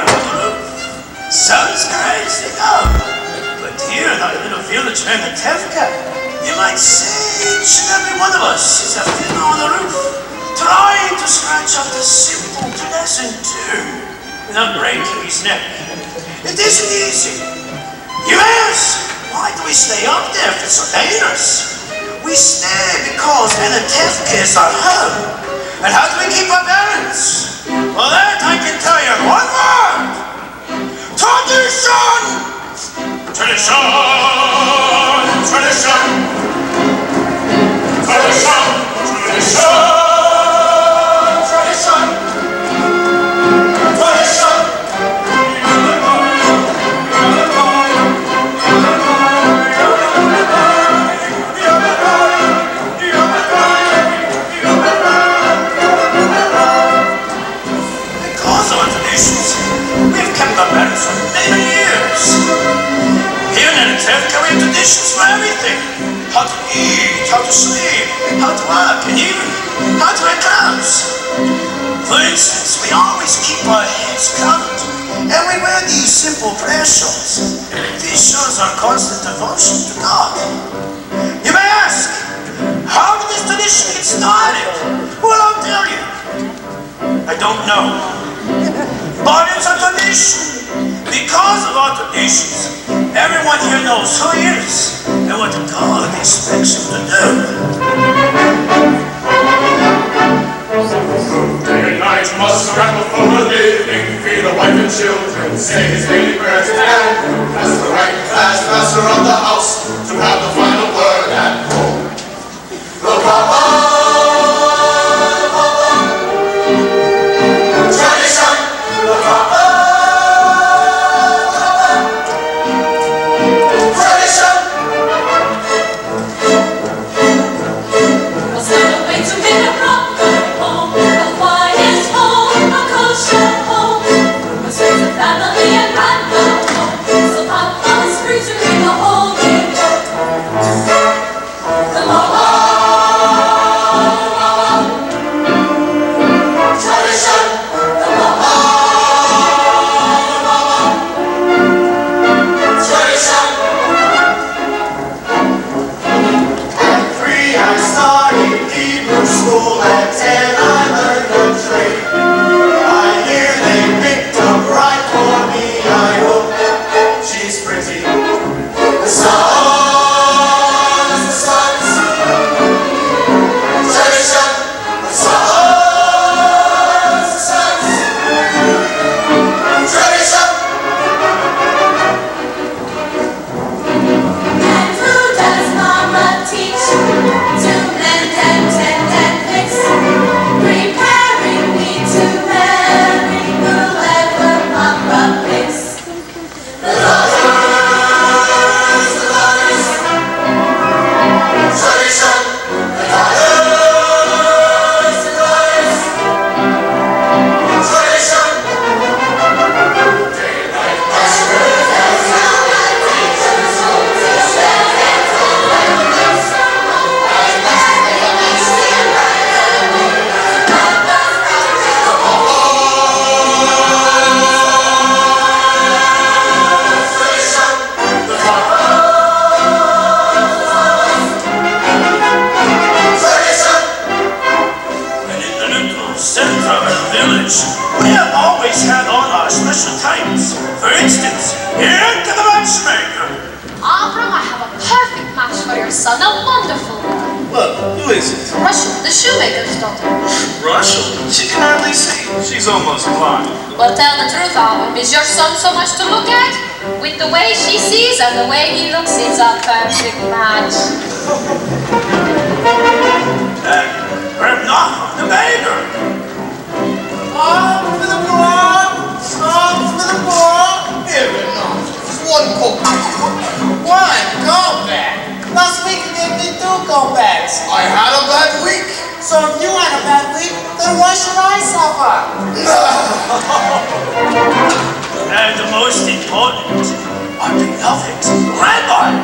on the roof. Sounds crazy, no? But here in our little village in Tevka, you might say each and every one of us is a fiddler on the roof, trying to scratch out the simple, pleasant tune without breaking his neck. It isn't easy. You ask, why do we stay up there if it's so dangerous? We stay because Tevka is our home. And how do we keep our balance? Well, that I can tell you in one word. Tradition! Tradition! Tradition! Tradition! Tradition! Tradition! Tradition! Because of our traditions, we've kept our balance for many years. Here in Tevka, we have traditions for everything. How to eat, how to sleep, how to work, and even how to wear clothes. For instance, we always keep our heads covered, and we wear these simple prayer shawls. This shows our constant devotion to God. You may ask, how did this tradition get started? Well, I'll tell you. I don't know. But it's a tradition. Because of our traditions, everyone here knows who he is and what God expects him to do. Day and night must scramble for a living, feed a wife and children, say his daily prayers, and as the rank class master of the house to have the final word at home. Look up. Well, tell the truth, Autumn. Is your son so much to look at? With the way she sees and the way he looks, it's a perfect match. Grab knock on the baker. Up for the poor, up for the poor. Here we go. Just one cup. One comeback. Last week you gave me 2 comebacks. I had a bad week. So if you had a bad week, then why should I suffer? And the most important, our beloved Rabbi.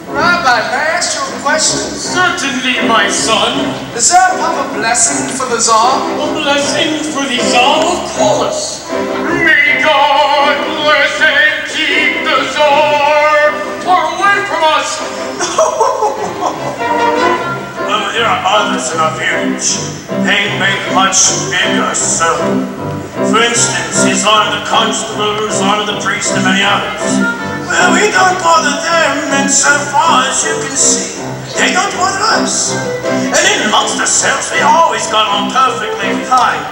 Rabbi, may I ask you a question? Certainly, my son. Does Zab have a blessing for the Tsar? A blessing for the Tsar, of course. May God bless and keep the Tsar far away from us. There are others in our village. They make much bigger circle. For instance, his honor the constable, his honor the priest, and many others. Well, we don't bother them, and so far as you can see, they don't bother us. And in amongst ourselves, we always got on perfectly fine.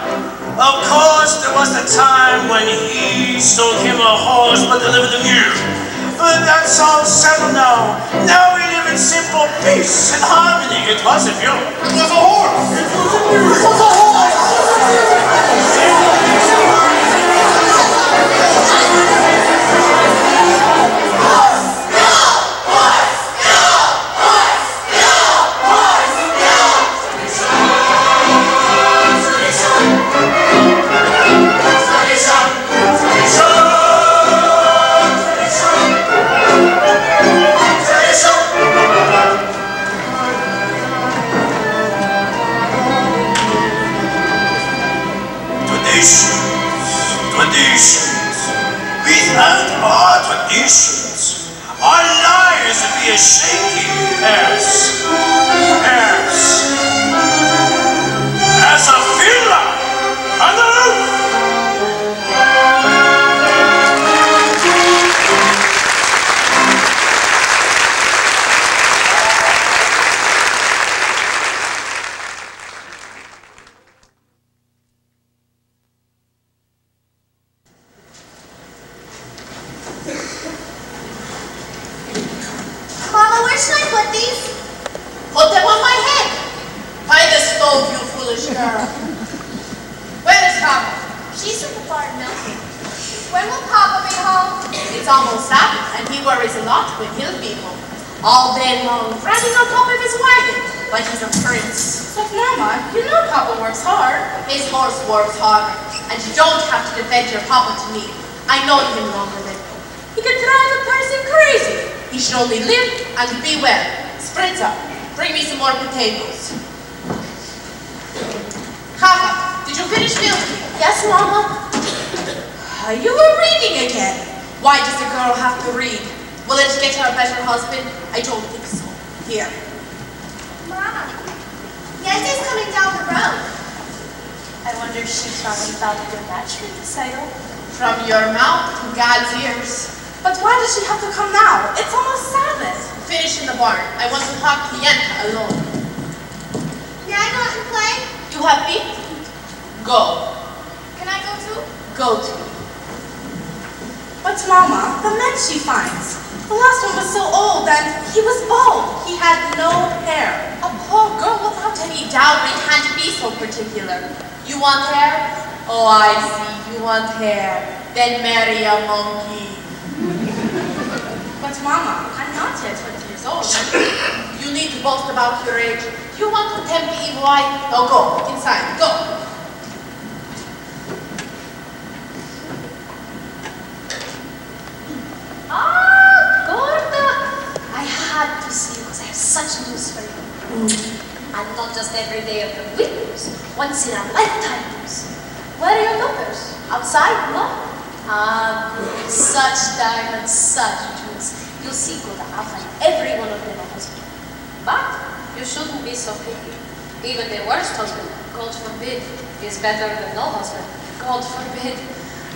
Of course, there was the time when he stole him a horse but delivered the mule. But that's all settled now. Now we live in simple peace and harmony. It wasn't you. It was a horse! It was a Without our traditions, our lives would be as shaky as a fiddler on the roof. Mama, where should I put these? Put them on my head. By the stove, you foolish girl. Where is Papa? She's in the barn milking. When will Papa be home? It's almost Sabbath, and he worries a lot when he'll be home. All day long, riding on top of his wagon, like he's a prince. But Mama, you know Papa works hard. His horse works harder, and you don't have to defend your Papa to me. I know him longer than you. He could drive a person crazy. He should only live and be well. Spritzer, bring me some more potatoes. Papa, did you finish milking? Yes, Mama. You were reading again. Why does a girl have to read? Will it get her a better husband? I don't think so. Here. Mama, Yancy's coming down the road. I wonder if she probably found a good match for the saddle. From your mouth to God's ears. But why does she have to come now? It's almost Sabbath. Finish in the barn. I want to talk to Yenta alone. May I go out and play? You have feet? Go. Can I go too? Go to. But Mama, the men she finds. The last one was so old and he was bald. He had no hair. A poor girl without any dowry can't be so particular. You want hair? Oh, I see. You want hair. Then marry a monkey. But Mama, I'm not yet 20 years old. You need to boast about your age. You want to tempt the evil eye? Oh, go. Inside. Go. Ah, Gorda! I had to see you because I have such news for you. And not just every day of the week news, once in a lifetime news. Where are your daughters? Outside? No? Ah, good. Such diamonds, such jewels. You'll see, Gorda, I'll find every one of them a husband. But you shouldn't be so picky. Even the worst husband, God forbid, is better than no husband. God forbid.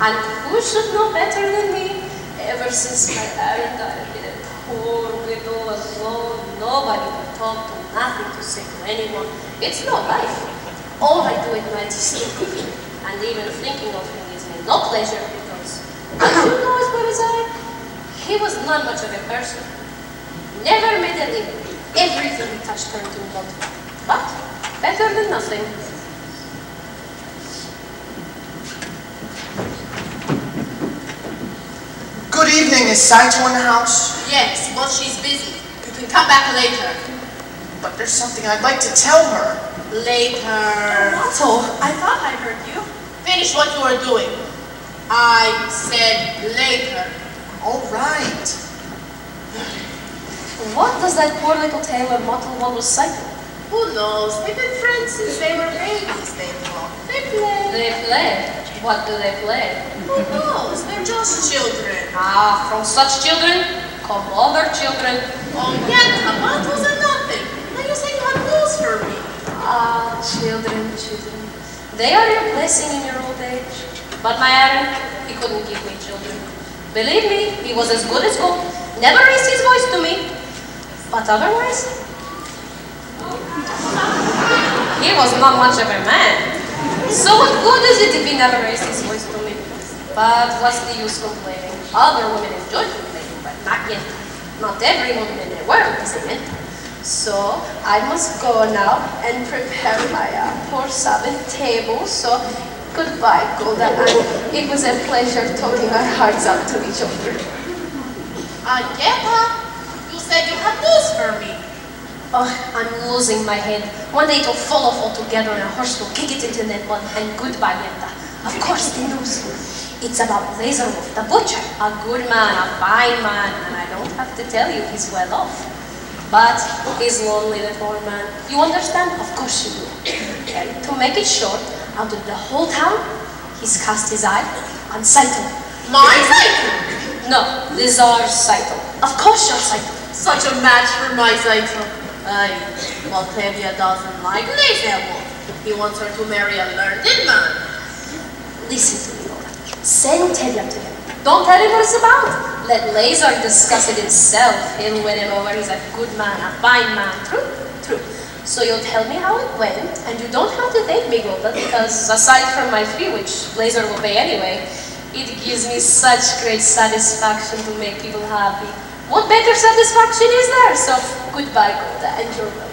And who should know better than me? Ever since my Aaron died, I've been a poor widow alone. Nobody to talk to, nothing to say to anyone. It's no life. All I do at night is think of him. And even thinking of him gives me no pleasure because, as you know as well as I, he was not much of a person. Never made a living. Everything he touched turned to gold. But better than nothing. Good evening, is Saito in the house? Yes, well, she's busy. You can come back later. But there's something I'd like to tell her. Later. Otto, I thought I heard you. Finish what you are doing. I said later. All right. What does that poor little tailor Mottle want to cycle? Who knows? They've been friends since they were babies, they talk. They play. They play. What do they play? Who knows? They're just children. Ah, from such children come other children. Oh, Yenta, what was it nothing? Now you say you had news for me. Ah, children, children. They are your blessing in your old age. But my Aaron, he couldn't give me children. Believe me, he was as good as gold. Never raised his voice to me. But otherwise, he was not much of a man. So what good is it if he never raised his voice to me? But what's the use complaining? Other women enjoy complaining, but not yet. Not every woman in the world is a yet. So I must go now and prepare my poor Sabbath table. So goodbye, Golda, and it was a pleasure talking our hearts out to each other. Yenta, you said you had news for me. Oh, I'm losing my head. One day it'll fall off altogether and a horse will kick it into that mud. And goodbye, Yenta. Of course, the news. It's about Lazarus, the butcher. A good man, a fine man, and I don't have to tell you he's well off. But he's lonely, the poor man. You understand? Of course you do. And to make it short, out of the whole town, he's cast his eye on Saito. My Saito? No, this our Saito. Of course your Saito. Such a match for my Saito. Aye, well, Tevye doesn't like Lazarus. He wants her to marry a learned man. Listen to me, Laura. Send Tevye to him. Don't tell him what it's about. Let Lazar discuss it himself. He'll win him over. He's a good man, a fine man. True? True. So you'll tell me how it went, and you don't have to thank me, Golda, because aside from my fee, which Lazar will pay anyway, it gives me such great satisfaction to make people happy. What better satisfaction is there? So goodbye, Golda, and you're welcome.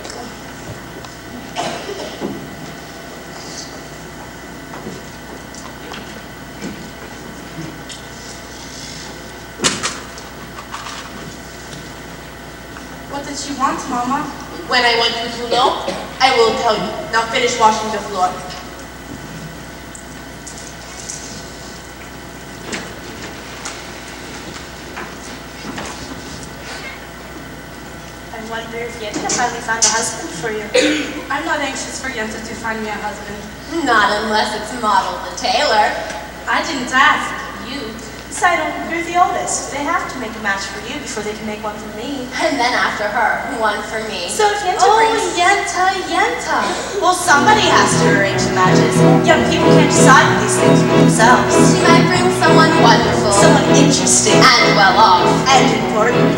What did she want, Mama? When I want you to know, I will tell you. Now finish washing the floor. I wonder if Yenta finally found a husband for you. I'm not anxious for Yenta to find me a husband. Not unless it's Model the tailor. I didn't ask. You. Saito, you're the oldest. They have to make a match for you before they can make one for me. And then after her, one for me. So if Yenta Oh, brings... Yenta. Well, somebody has to arrange the matches. Young people can't decide these things for themselves. She might bring someone wonderful. Someone interesting. And well off. And important.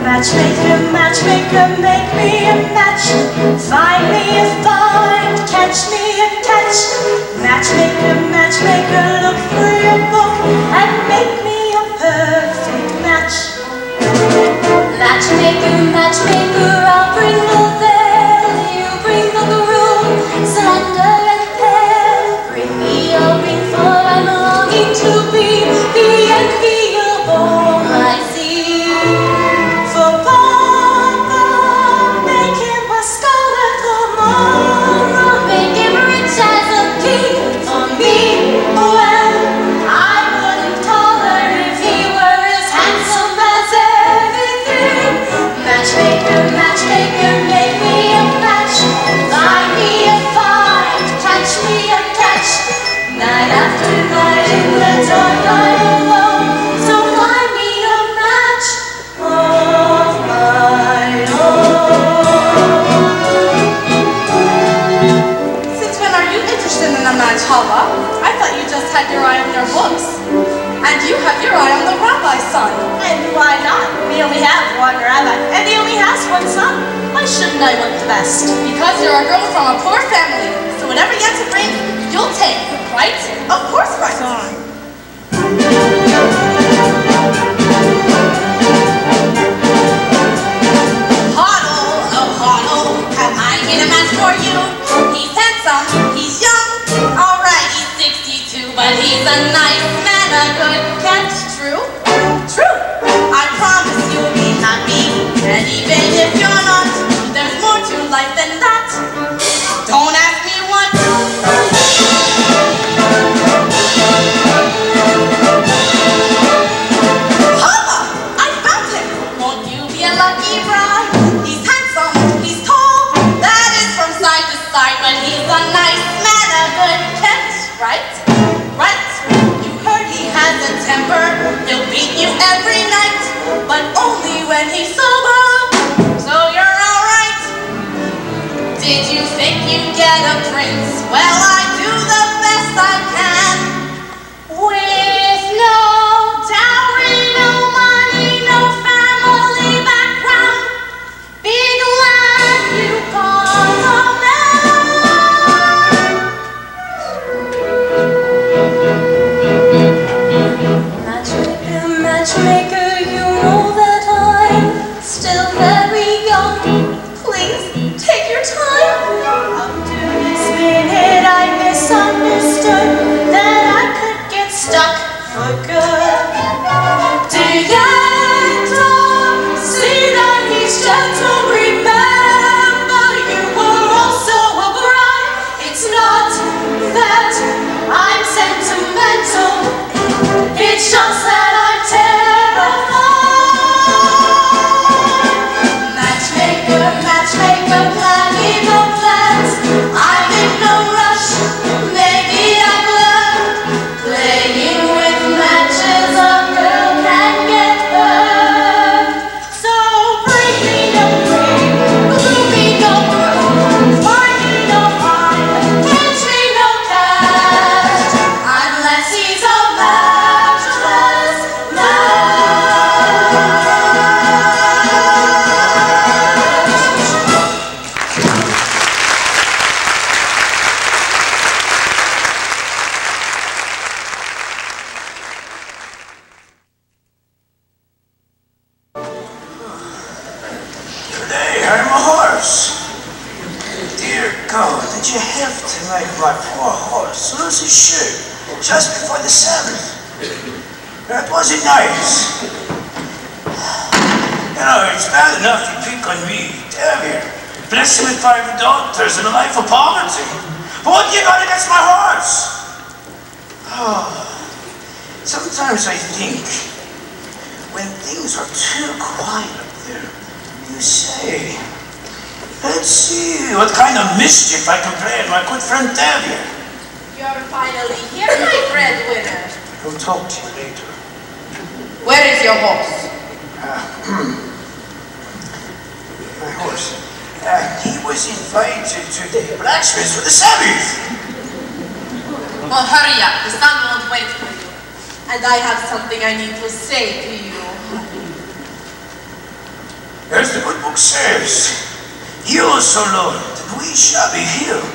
Matchmaker, matchmaker, make me a match. Find me a find, catch me a catch. Matchmaker, matchmaker, look through your book and make me a perfect match. Matchmaker, matchmaker, I'll bring the veil, you bring the groom, slender and pale. Bring me a ring, for I'm longing to be the enviable I see. For Papa, make him a scholar tomorrow, make him rich as a king. For me, well, I wouldn't taller if he were as handsome as everything. Matchmaker, matchmaker, make me a match. Find me a find, catch me a catch. Night after night in the dark I'm alone, so find me a match of my own. Since when are you interested in a match, Hava? I thought you just had your eye on your books. And you have your eye on the rabbi's son. And why not? We only have one rabbi, and he only has one son. Why shouldn't I want the best? Because you're a girl from a poor family. So whatever Yenta brings, you'll take, right? Of course, right. Hoddle, oh Hoddle, have I made a match for you? He's handsome, he's young, alright, he's 62, but he's a nice man, a good catch. True? True. I promise you'll be happy, and even if you're not, there's more to life than that. Don't ask me what. Holla! I found him! Won't you be a lucky bride? He's handsome, he's tall, that is from side to side, but he's a nice man, a good catch, right? was a ship just before the Sabbath. That wasn't nice. You know, it's bad enough you pick on me, damn you. Blessed with 5 daughters and a life of poverty. But what you got against my horse? Oh, sometimes I think, when things are too quiet up there, you say, let's see what kind of mischief I can play at my good friend Davia. You're finally here, my breadwinner. I'll talk to you later. Where is your horse? My horse. He was invited to the blacksmith for the Sabbath. Well, hurry up. The sun won't wait for you. And I have something I need to say to you. As the good book says, you also, Lord, that we shall be healed.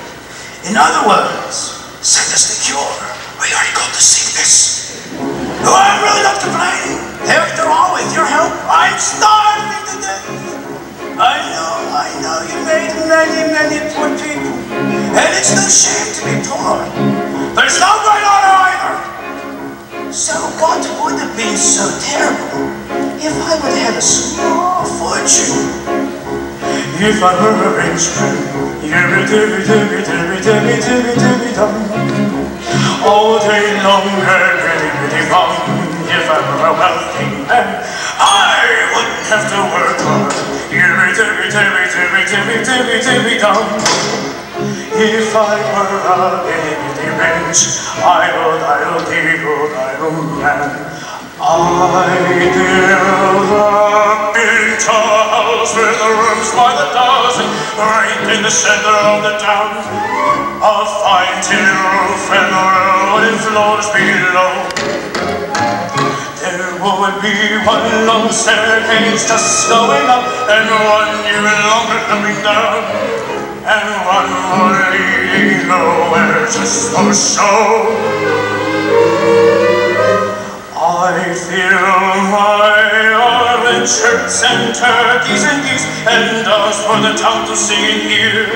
In other words, send us the cure. We already got the sickness. Oh, I'm really not complaining. After all, with your help, I'm starving to death. I know, you made many poor people. And it's no shame to be poor. But it's no great honor either. So what would have been so terrible if I would have a small fortune? If I were a rich man, all day long, if I were a wealthy man, I wouldn't have to work hard. If I were a bitty rich, I would man. I build a big tall house with the rooms by the dozen, right in the center of the town. A fine tin roof and wooden floors below. There would be one long staircase just going up, and one even longer coming down, and one more leading nowhere just for show. I fill my orange shirts and turkeys and geese and doves for the town to see and hear,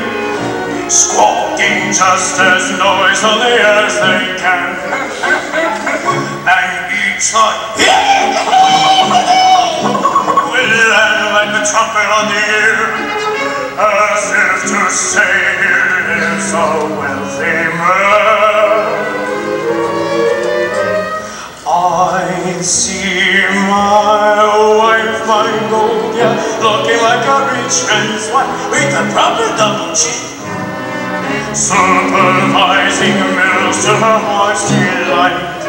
squawking just as noisily as they can. And each one will land like the trumpet on the ear, as if to say, here lives a wealthy man. I see my wife, my gold, yeah, looking like a rich man's wife with a proper double chin, supervising mills to her heart's delight.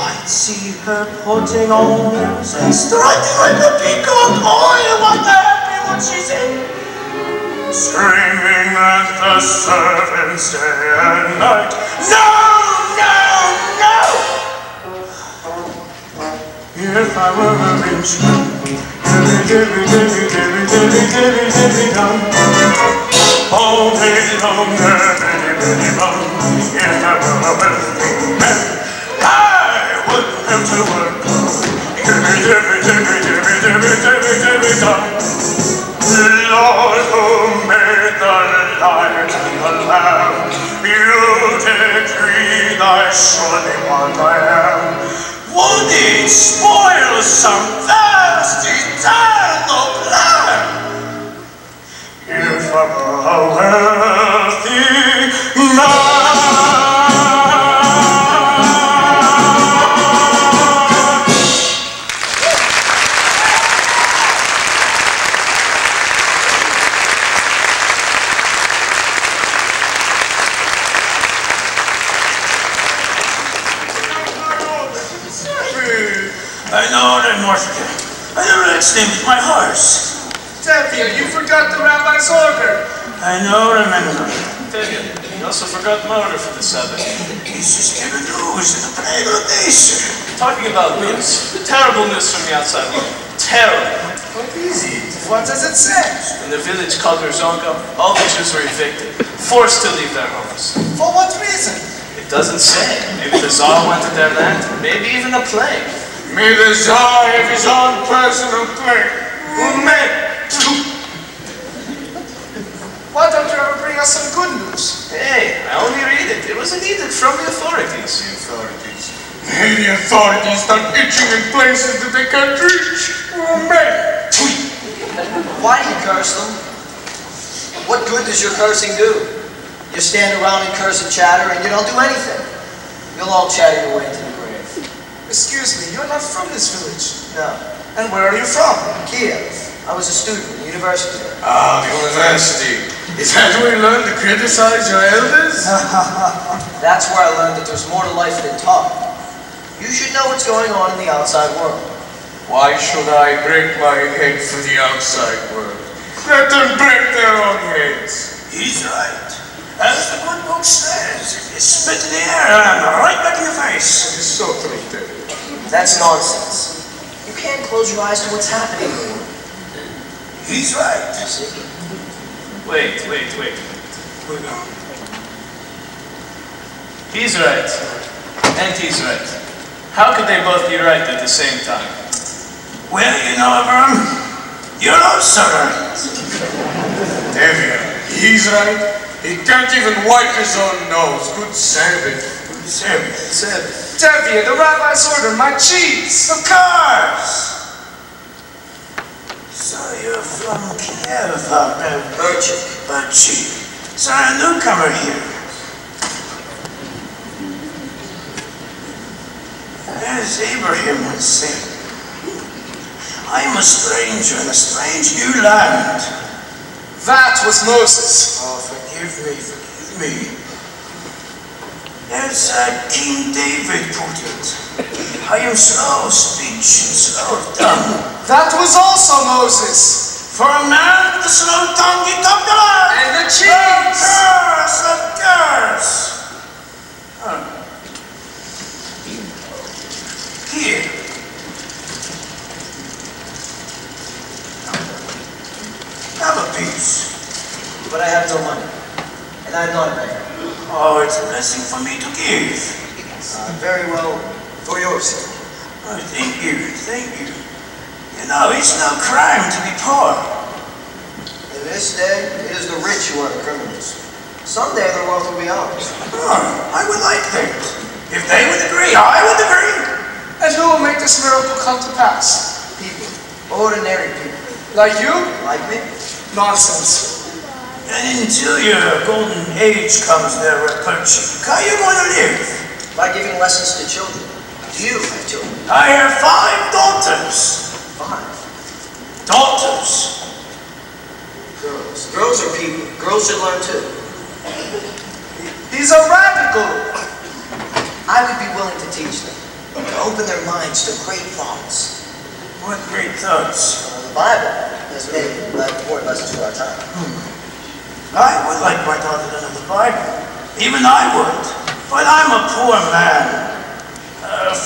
I see her putting on news and strutting like a peacock. Oh, what a happy mood she's in, screaming at the servants day and night. No! If I were a rich man, all day long, if I were a wealthy man, I wouldn't have to work. Lord, who made the lion and the lamb, you decree thy surely what I am. Would it spoil some vast eternal plan if I were a wealthy man? I know that Morphia. I never named my horse. Davia, you forgot the rabbi's order. I know, remember. Davia, you also forgot my order for the Sabbath. He's just giving news in the plague of nation. Talking about news. Terrible news from the outside world. Terrible. What is it? What does it say? In the village called Gerzonka, all the Jews were evicted, forced to leave their homes. For what reason? It doesn't say. Maybe the Tsar wanted their land, maybe even a plague. May the Tsar have his own personal plague. Who meant to? Why don't you ever bring us some good news? Hey, I only read it. It was an edict from the authorities. The authorities. May the authorities start itching in places that they can't reach. Oh, man. Why do you curse them? What good does your cursing do? You stand around and curse and chatter and you don't do anything. You'll all chatter your way into the grave. Excuse me, you're not from this village. No. And where are you from? Kiev. I was a student at the university there. Ah, the university. Is that where you learn to criticize your elders? That's where I learned that there's more to life than talk. You should know what's going on in the outside world. Why should I break my head for the outside world? Let them break their own heads. He's right. As the good book says, you spit in the air and right back in your face. It's so true, David. That's nonsense. You can't close your eyes to what's happening in the world. He's right. See? Wait. He's right. And he's right. How could they both be right at the same time? Well, you know, Avram, you're also right. David, he's right. He can't even wipe his own nose. Good Sabbath. Good Sabbath. Tevye, the rabbi's ordered my cheese. Of course. So you're from Kiev, Berchik. So a newcomer here. As Abraham once said, I'm a stranger in a strange new land. That was Moses. Oh, forgive me. As King David put it, I am slow of speech and slow of tongue. That was also Moses. For a man with a slow tongue, he took the land. And the cheese. Of course. Here. Have a piece. But I have no money. And I'm not a beggar. Oh, it's a blessing for me to give. Very well, for your sake. Oh, thank you. You know, it's no crime to be poor. In this day, it is the rich who are the criminals. Someday their wealth will be ours. Oh, I would like that. If they would agree, I would agree. And who will make this miracle come to pass? People. Ordinary people. Like you? Like me. Nonsense. And until your golden age comes there at Perchik, how are you going to live? By giving lessons to children. Do you have children? I have 5 daughters. 5. Daughters. Girls. Girls are people. Girls should learn too. He's a radical. I would be willing to teach them. To open their minds to great thoughts. What great thoughts. The Bible has many important lessons for our time. I would like my daughter to know the Bible. Even I would. But I'm a poor man.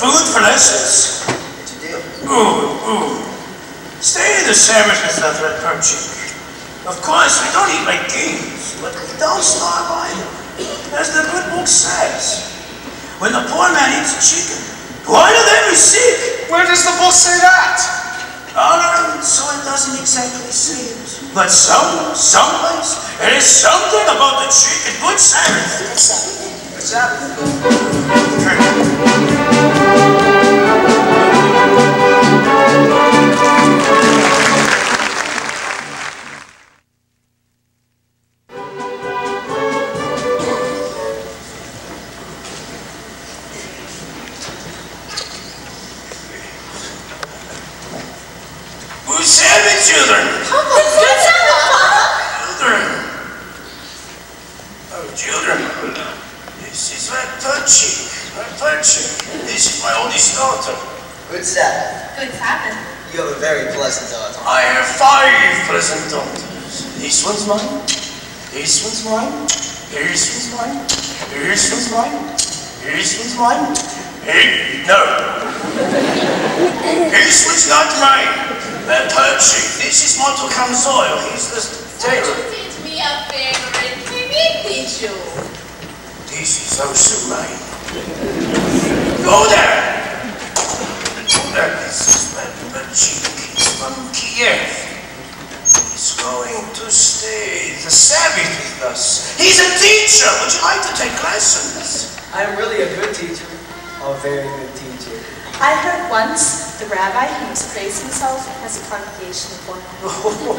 Food for lessons? It's a deal. Ooh. Stay the Sabbath with that red Perchik. Of course, we don't eat like kings, but we don't starve either. As the good book says, when the poor man eats a chicken, why do they be sick? Where does the book say that? Oh, so it doesn't exactly say it. But someplace, there is something about the chicken. Good Sabbath. Good Sabbath. Good Sabbath, children. Good Sabbath, Papa. Children. This is my Perchik. This is my oldest daughter. Good Sabbath. Good Sabbath. You have a very pleasant daughter. I have 5 pleasant daughters. This one's mine. This one's mine. This one's mine. This one's mine. This one's mine. No. This one's not mine. Perchik. This is Moto Kamzoil. He's the tailor. Teach me a favorite. Maybe teach you. This is also mine. Go there! This is my Perchik. He's from Kiev. He's going to stay the Sabbath teacher. Would you like to take lessons? I'm really a good teacher. A very good teacher. I heard once the rabbi who was praising himself has a congregation of 100.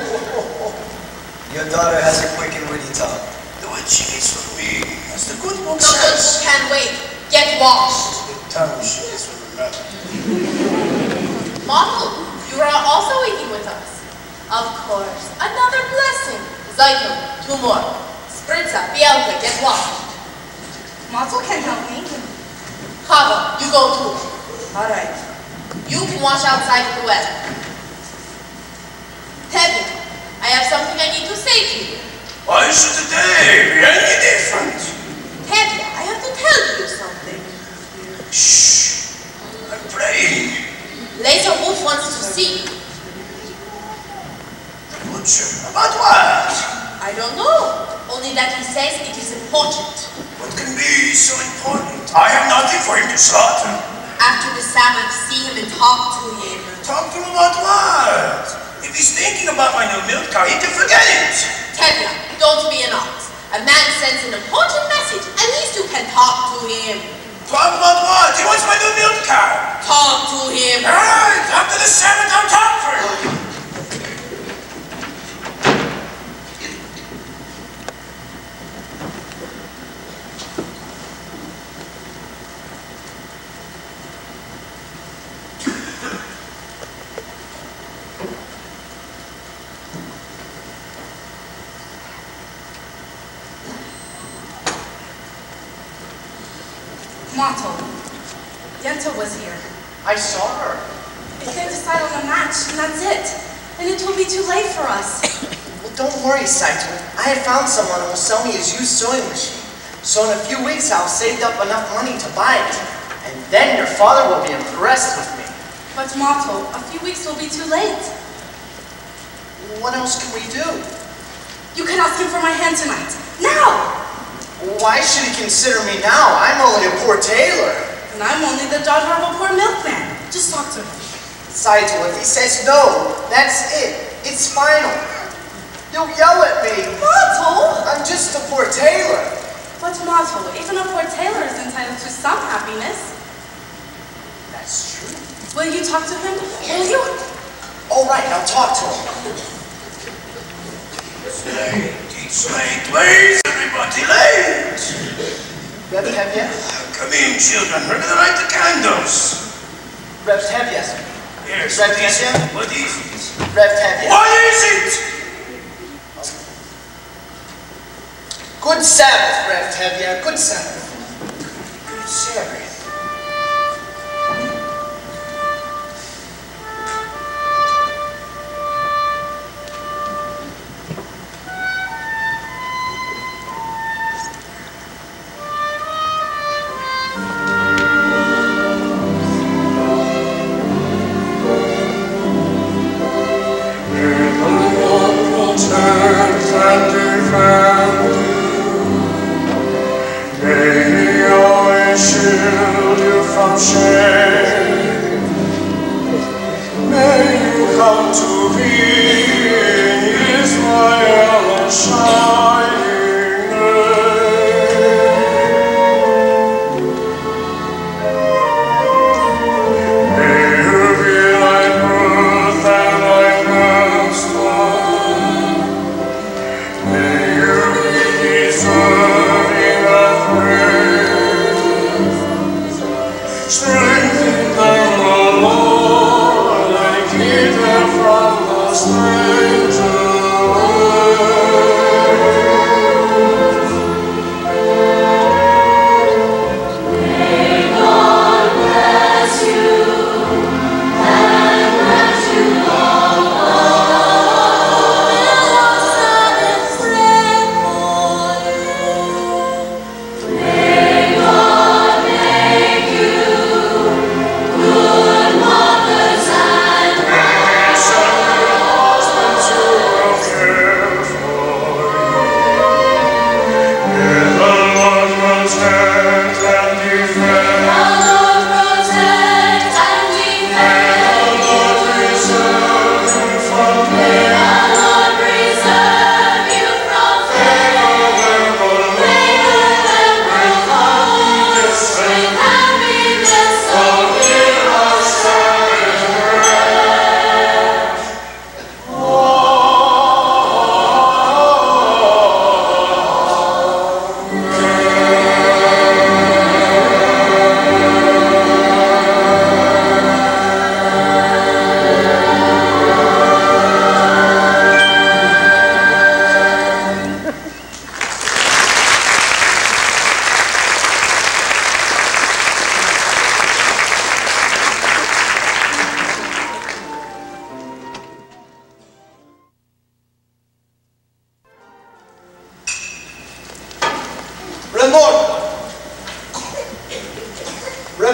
Your daughter has a quick and witty tongue. The way she is for me, as the good book The good book says. can wait. Get washed. The tongue she is for the mother. Michael, you are also eating with us. Of course. Another blessing. Zeitel, 2 more. Spritzer, Bielka, get washed. Mazel can help me. Kava, you go too. All right. You can wash outside at the well. Tevye, I have something I need to say to you. Why should today be any different? Tevye, I have to tell you something. Shh. I'm praying. Laser Wolf wants to see you. The butcher. About what? I don't know. Only that he says it is important. What can be so important? I have nothing for him to slaughter. After the Sabbath, see him and talk to him. Talk to him about what? If he's thinking about my new milk car, he can forget it. Tevye, don't be an ox. A man sends an important message. At least you can talk to him. Talk about what? He wants my new milk car. Talk to him. All right, after the Sabbath, I'll talk for him. Mato, Yenta was here. I saw her. They can't decide on a match, and that's it. And it will be too late for us. Well, don't worry, Saito. I have found someone who will sell me his used sewing machine. So in a few weeks, I'll saved up enough money to buy it. And then your father will be impressed with me. But Mato, a few weeks will be too late. What else can we do? You can ask him for my hand tonight. Now! Why should he consider me now? I'm only a poor tailor. And I'm only the daughter of a poor milkman. Just talk to him. Saito, if he says no, that's it. It's final. You'll yell at me. Mato! I'm just a poor tailor. But Mato, even a poor tailor is entitled to some happiness. That's true. Will you talk to him? Will you? All right, I'll talk to him. It's late, please, everybody, late. Reb Tevye? Come in, children. We're gonna light the candles. Reb Tevye. Yes, Reb what is Tevye? it? What is it? Reb Tevye. What is it? Good Sabbath, Reb Tevye. Good Sabbath. Good Sabbath.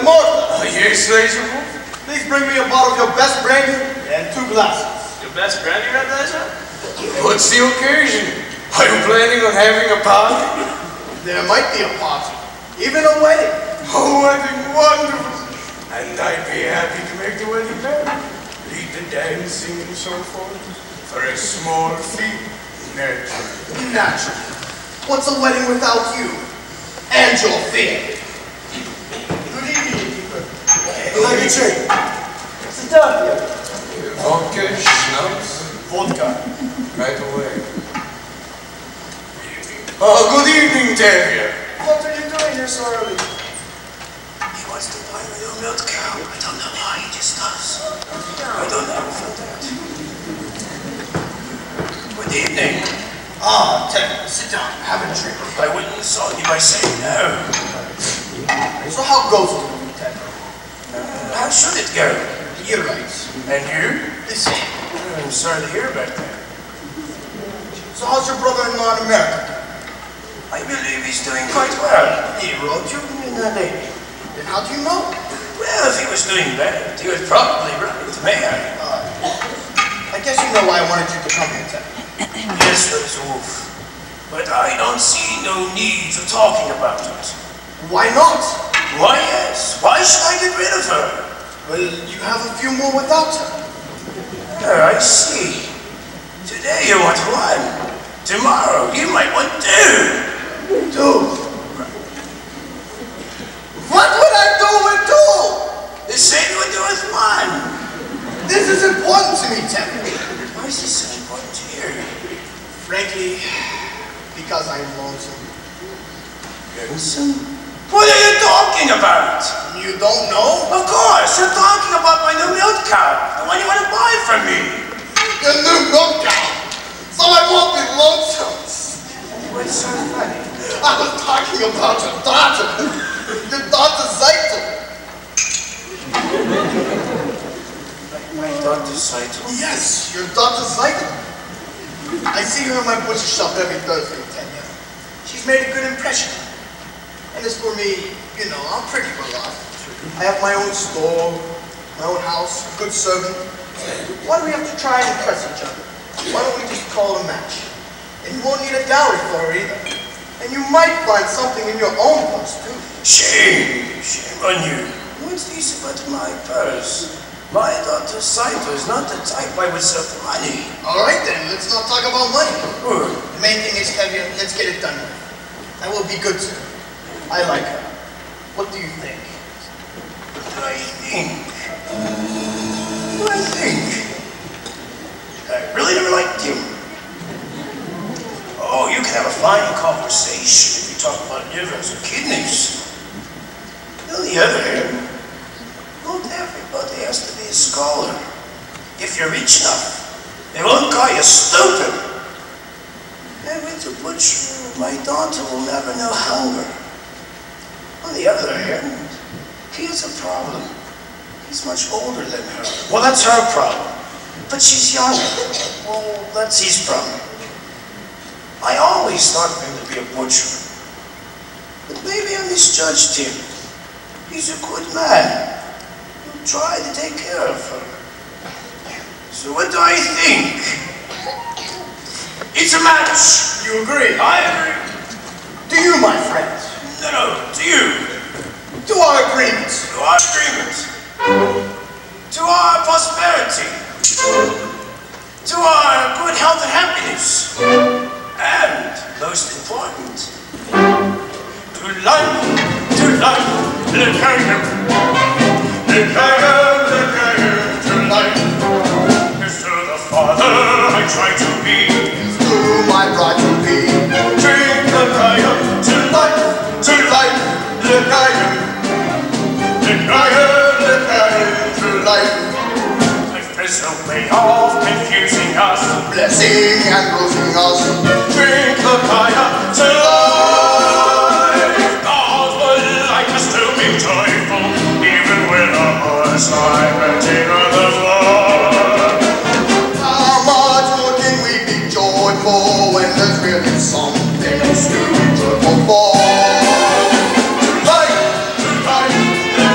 Martha. Yes, Razor Wolf. Please bring me a bottle of your best brandy and 2 glasses. Your best brandy, Red Blazer? What's the occasion? Are you planning on having a party? There might be a party, even a wedding. Oh, wedding, wonderful. And I'd be happy to make the wedding better. Lead the dancing and so forth. For a small fee, naturally. Naturally. What's a wedding without you? And your fee? Good evening, keeper. Like a drink. Sit down here. Vodka, schnapps? Vodka. Right away. Oh, good evening, Terrier. What are you doing here so early? He wants to buy my new milk cow. I don't know why, he just does. I don't ever feel that. Good evening. Ah, Ted, sit down. Have a drink. I wouldn't insult you by saying no. So how goes it with you, Ted? How should it go? You're right. And you? The same. I'm sorry to hear about that. So how's your brother-in-law in America? I believe he's doing quite well. He wrote you in that lady. Then how do you know? Well, if he was doing bad, he would probably write to me. I guess you know why I wanted you to come here, Ted. Yes, Rose Wolf. But I don't see no need of talking about it. Why not? Why, yes. Why should I get rid of her? Well, you have a few more without her. I see. Today you want one. Tomorrow you might want 2. 2. What would I do with 2? The same you would do with 1. This is important to me, Ted. Why is this so important to you? Frankly, because I'm lonesome. Lonesome? What are you talking about? You don't know? Of course, you're talking about my new milk cow, the one you want to buy from me. Your new milk cow, so I won't be lonesome. What's so funny? I was talking about your daughter. Your daughter Zeitel. My daughter Zeitel? Yes, your daughter Zeitel. I see her in my butcher shop every Thursday, Tanya. She's made a good impression. And as for me, you know, I'm pretty well off. I have my own store, my own house, a good servant. Why do we have to try and impress each other? Why don't we just call a match? And you won't need a dowry for her either. And you might find something in your own purse, too. Shame! Shame on you. What's this about my purse? My daughter Saito is not the type I would sell for money. All right then, let's not talk about money. Good. The main thing is, Kevin, let's get it done with. I will be good to her. I like her. What do you think? What do I think? What do I think? I really never liked you. Oh, you can have a fine conversation if you talk about livers or kidneys. On the other hand, not everybody has to be a scholar. If you're rich enough, they won't call you stupid. And with the butcher, my daughter will never know hunger. On the other hand, he has a problem. He's much older than her. Well, that's her problem. But she's younger. Well, that's his problem. I always thought of him to be a butcher. But maybe I misjudged him. He's a good man. He'll try to take care of her. So what do I think? It's a match. You agree? I agree. Do you, my friend? No, to you. To our agreement. To our agreement. To our prosperity. To our good health and happiness. And, most important, to life, le carrier. Le carrier, to life. As to the father I try to be. As to my bride to be. Drink the fire to life, le carrier. Le carrier, to life. Life is a way of confusing us. Blessing and bruising us. Drink the fire to life. God would like us to be joyful, even with a horse vibrating on the floor. How much more can we be joyful when there's really something else to be joyful for? To life, the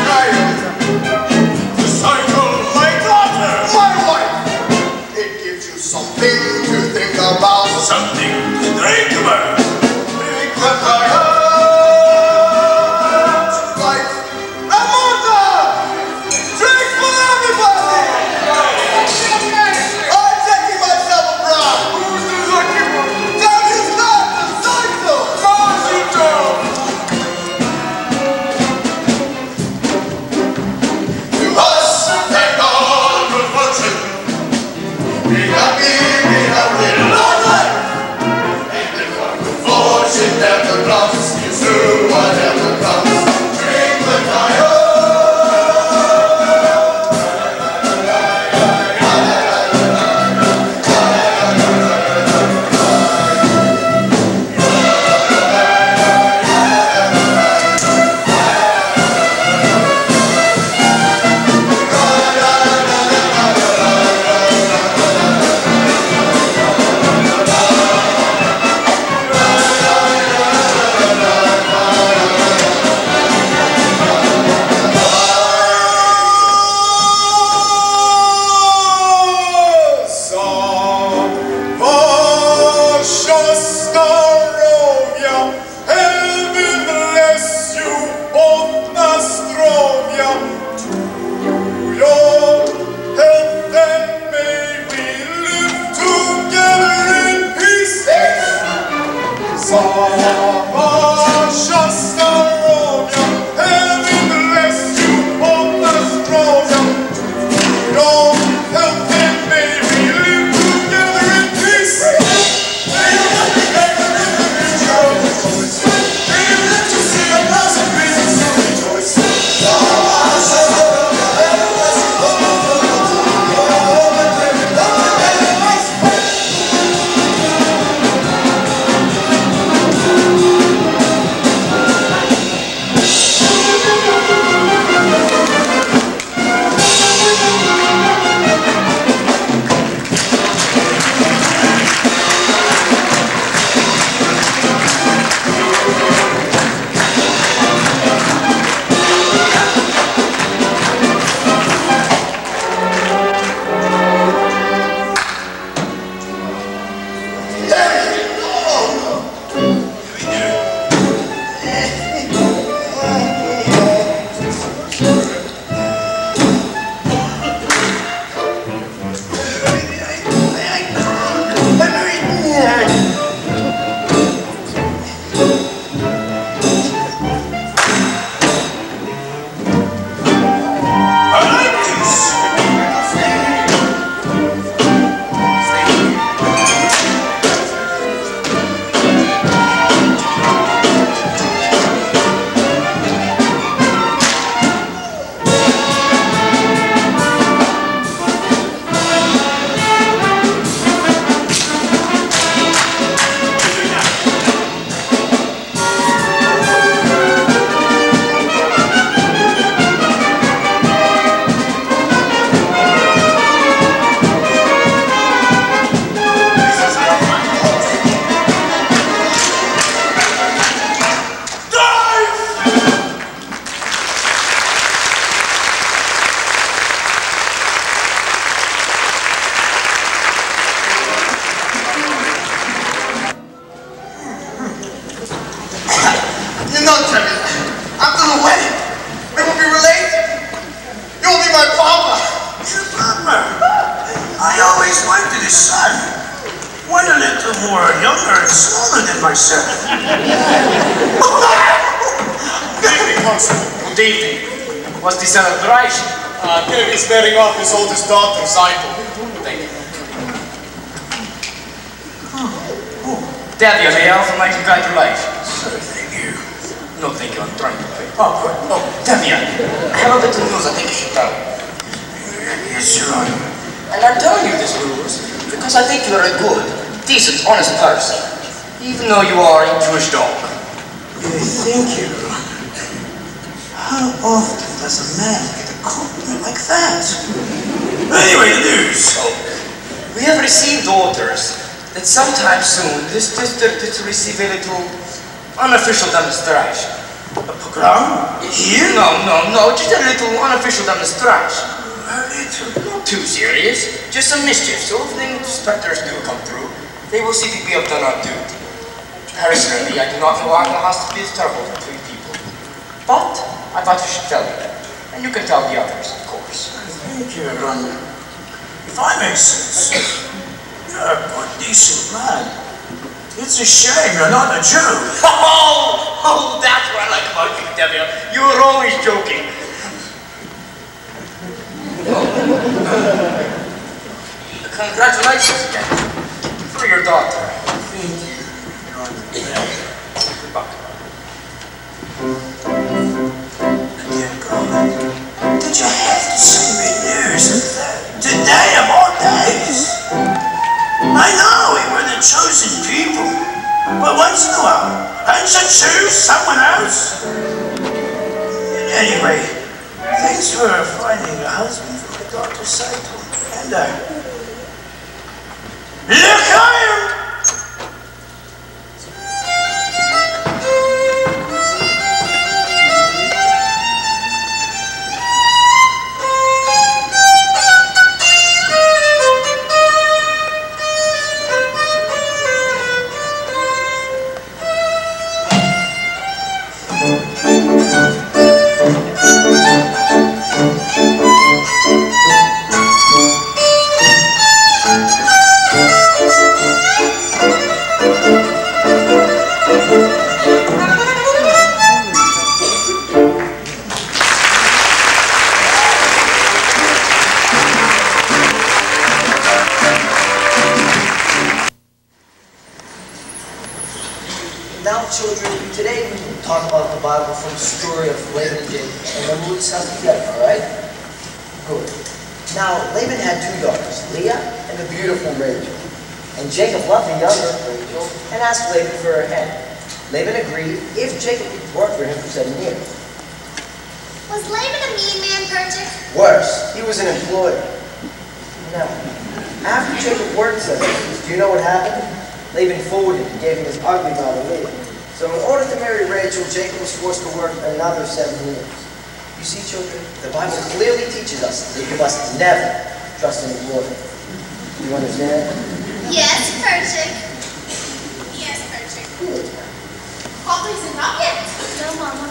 than myself. Good evening, Constable. Good evening. What's the celebration? Davy's marrying off his oldest daughter, Zyko. Thank you. Davy, may I offer my congratulations? Thank you. No, thank you. I'm trying to pay. Oh, good. Oh, Davy, I have a bit of news I think you should know. Yes, Your Honor. And I'm telling you this news because I think you're a good, decent, honest person, even though you are a Jewish dog. Thank you, Your Honor. How often does a man get a compliment like that? Anyway, the news. We have received orders that sometime soon this district is to receive a little unofficial demonstration. A pogrom? Here? No, just a little unofficial demonstration. A little? Not too serious, just some mischief. So if the inspectors do come through, they will see that we have done our duty. Personally, I do not know how the hospital is terrible for 3 people. But I thought I should tell you that. And you can tell the others, of course. Thank you, Your Honor. If I may say so, you're a good, decent man. It's a shame you're not a Jew. Oh, that's what I like about you, Davy. You're always joking. Congratulations again for your daughter. Thank you, Your Honor. Good luck. Dear God, did you have to send me news of that? Today of all days? I know we were the chosen people, but once in a while, I should choose someone else. Anyway, thanks for finding a husband for my daughter Saito. And look, I am. Now, children, today we will talk about the Bible from the story of Laban and Jacob, and then we'll discuss it together, alright? Good. Now, Laban had 2 daughters, Leah and the beautiful Rachel. And Jacob loved the younger, Rachel, and asked Laban for her hand. Laban agreed if Jacob would work for him for 7 years. Was Laban a mean man, Perchik? Worse, he was an employee. Now, after Jacob worked 7 years, do you know what happened? Laban fooled him and gave him his ugly daughter Leah. So in order to marry Rachel, Jacob was forced to work another 7 years. You see, children, the Bible clearly teaches us that you must never trust an employer. Do you understand? Yes, Perchik. Yes, Perchik. Papa isn't up yet. No, Mama.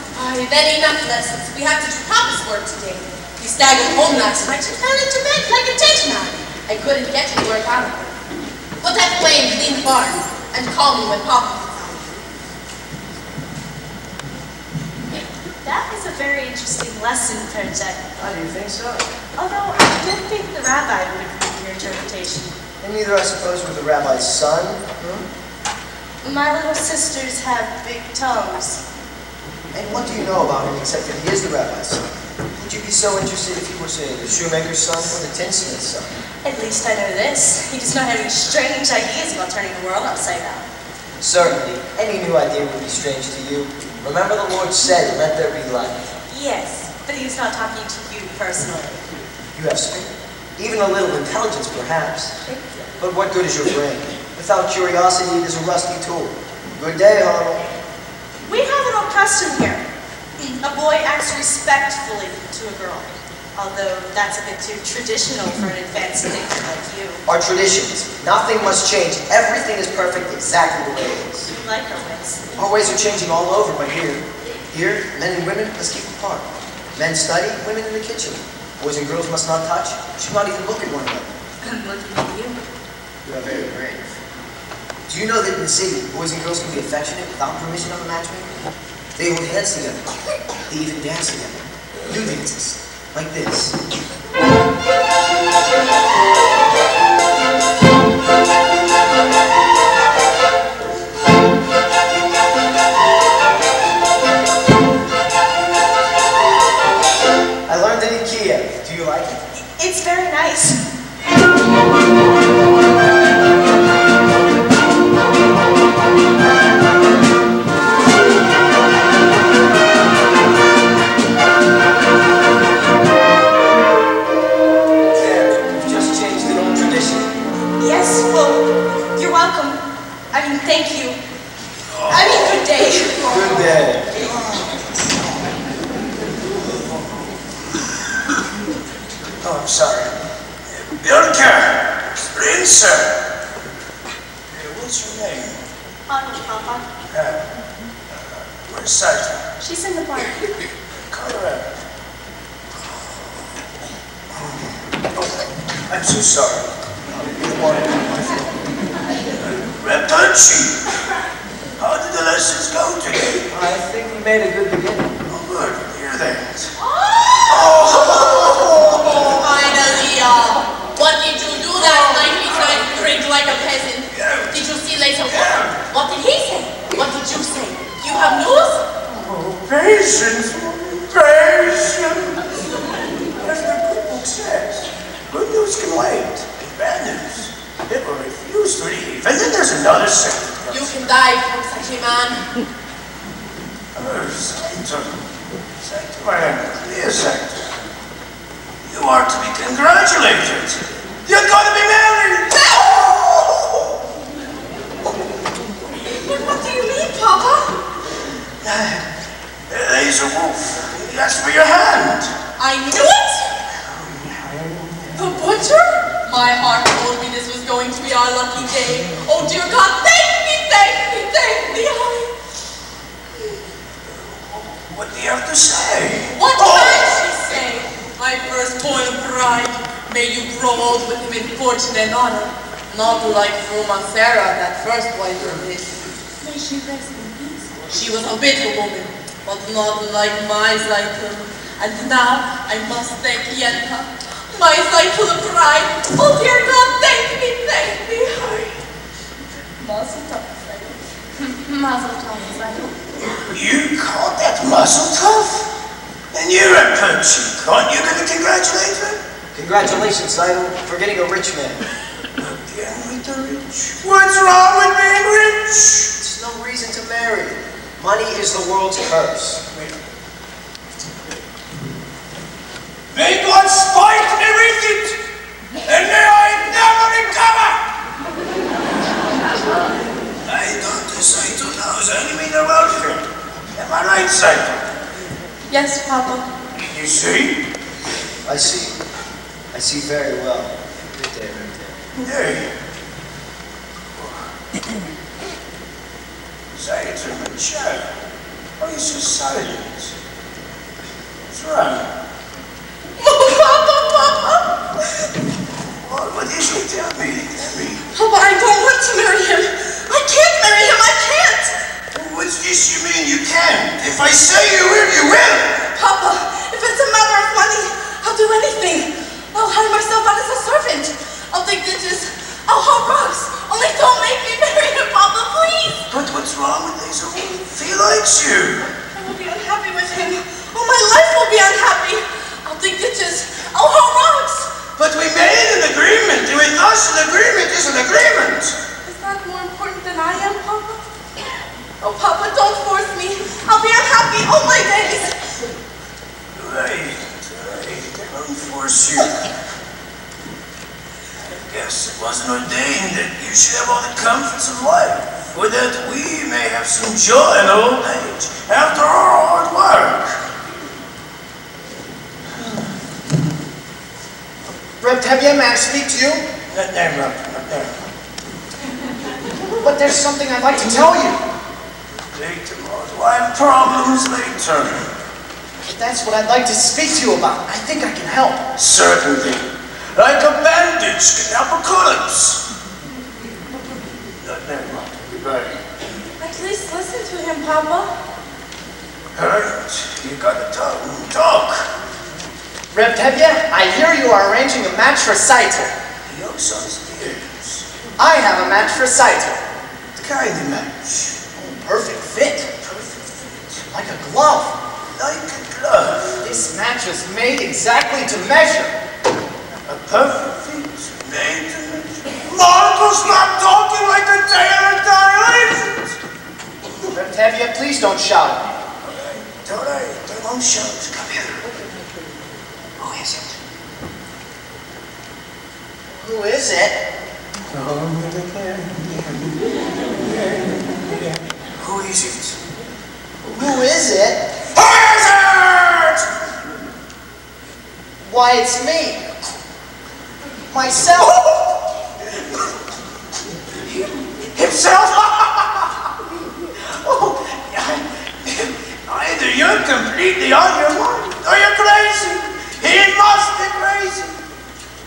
Then enough lessons. We have to do Papa's work today. He staggered home last night and fell into bed like a dead man. I couldn't get him to work out of it. Put that flame clean the barn and call me when Papa comes out. That was a very interesting lesson, Perchik. How do you think so? Although I don't think the rabbi would agree with your interpretation. And neither, I suppose, with the rabbi's son. My little sisters have big tongues. And what do you know about him except that he is the rabbi's son? Would you be so interested if he was the shoemaker's son or the tinsmith's son? At least I know this. He does not have any strange ideas about turning the world upside down. Certainly, any new idea would be strange to you. Remember the Lord said, let there be light. Yes, but he's not talking to you personally. You have spirit. Even a little intelligence, perhaps. Thank you. But what good is your brain? Without curiosity, it is a rusty tool. Good day, Arnold. We have an old custom here. A boy acts respectfully to a girl. Although that's a bit too traditional for an advanced thinker like you. Our traditions. Nothing must change. Everything is perfect exactly the way it is. You like our ways. Our ways are changing all over, but here, men and women must keep apart. Men study, women in the kitchen. Boys and girls must not touch, should not even look at one another. I'm looking at you. You are very brave. Do you know that in the city, boys and girls can be affectionate without permission of a matchmaker? They hold hands together. They even dance together. New dances. Like this. I learned it in Kiev. Do you like it? It's very nice. Yes, well, you're welcome. I mean, thank you. I mean, good day. Good day. Oh, I'm sorry. Björka! Sprinter! Hey, what's your name? Papa. Where's Saita? She's in the bar. Call her out. I'm so sorry. Repucci! How did the lessons go today? I think we made a good beginning. Oh, good. Hear that. Finally, what did you do last night besides drink like a peasant? Did you see later on? What did he say? What did you say? You have news? Oh, patience, patience. As the good book says, good news can wait. Bad news. People refuse to leave. And then there's another sector. You can die from such a man. Sector, my clear sector. You are to be congratulated. You're going to be married. What do you mean, Papa? There's a wolf. He asked for your hand. I knew it! The butcher? My heart told me this was going to be our lucky day. Oh dear God, thank me, thank me, thank me. What do you have to say? What can she say? My firstborn pride. May you grow old with him in fortune and honor. Not like Roma Sarah, that first wife of his. May she rest in peace. She was a bitter woman, but not like my Zeitel. And now I must thank Yenta. My Zeitel of pride. Oh dear God, thank me, thank me. Mazel tov, Zeitel. Mazel tov, Zeitel. You called that muzzle tough? And you're a punch. Aren't you going to congratulate her? Congratulations, Seidel, for getting a rich man. Again with the rich. What's wrong with being rich? It's no reason to marry. Money is the world's curse. May God spite me with it, and may I never recover! I don't decide to know the enemy the welfare. Am I right, Saito? Yes, Papa. You see? I see. I see very well. Good day, good day. Hey. Saito, my child. Why are you so silent? What's wrong? What is it? Tell me. Papa, I don't want to marry him. I can't marry him. I can't. What's this you mean you can't? If I say you will, you will. Papa, if it's a matter of money, I'll do anything. I'll hire myself out as a servant. I'll dig ditches. I'll haul rocks. Only don't make me marry him, Papa, please. But what's wrong with Hazel? He likes you. I will be unhappy with him. Oh, my life will be unhappy. I'll dig ditches. I'll haul rocks. But we made an agreement. With us, an agreement is an agreement. Is that more important than I am, Papa? Oh, Papa, don't force me. I'll be unhappy all my days. Right. They won't force you. I guess it wasn't ordained that you should have all the comforts of life, or that we may have some joy in old age after our hard work. Reb Tevye, may I speak to you? Not there, Rob. Not there. But there's something I'd like to tell you. Later, we'll have problems later. But that's what I'd like to speak to you about. I think I can help. Certainly. Like a bandage can help a collapse. Not there, Rob. him, Papa? Alright, you gotta talk. Reb Tevye, I hear you are arranging a match for Saito. Your son's ears. I have a match for Saito. The kind of match. Perfect fit. Perfect fit. Like a glove. Like a glove. This match was made exactly to measure. A perfect fit. Made to measure. Marco, stop talking like a tailor dilations! Reb Tevye, please don't shout at me. Alright, I won't shout. Come here. Who is it? Who is it? Who is it? Who is it? Who is it? Why, it's me. Myself. Himself? Oh, either you're completely on your mind or you're crazy. He must be crazy.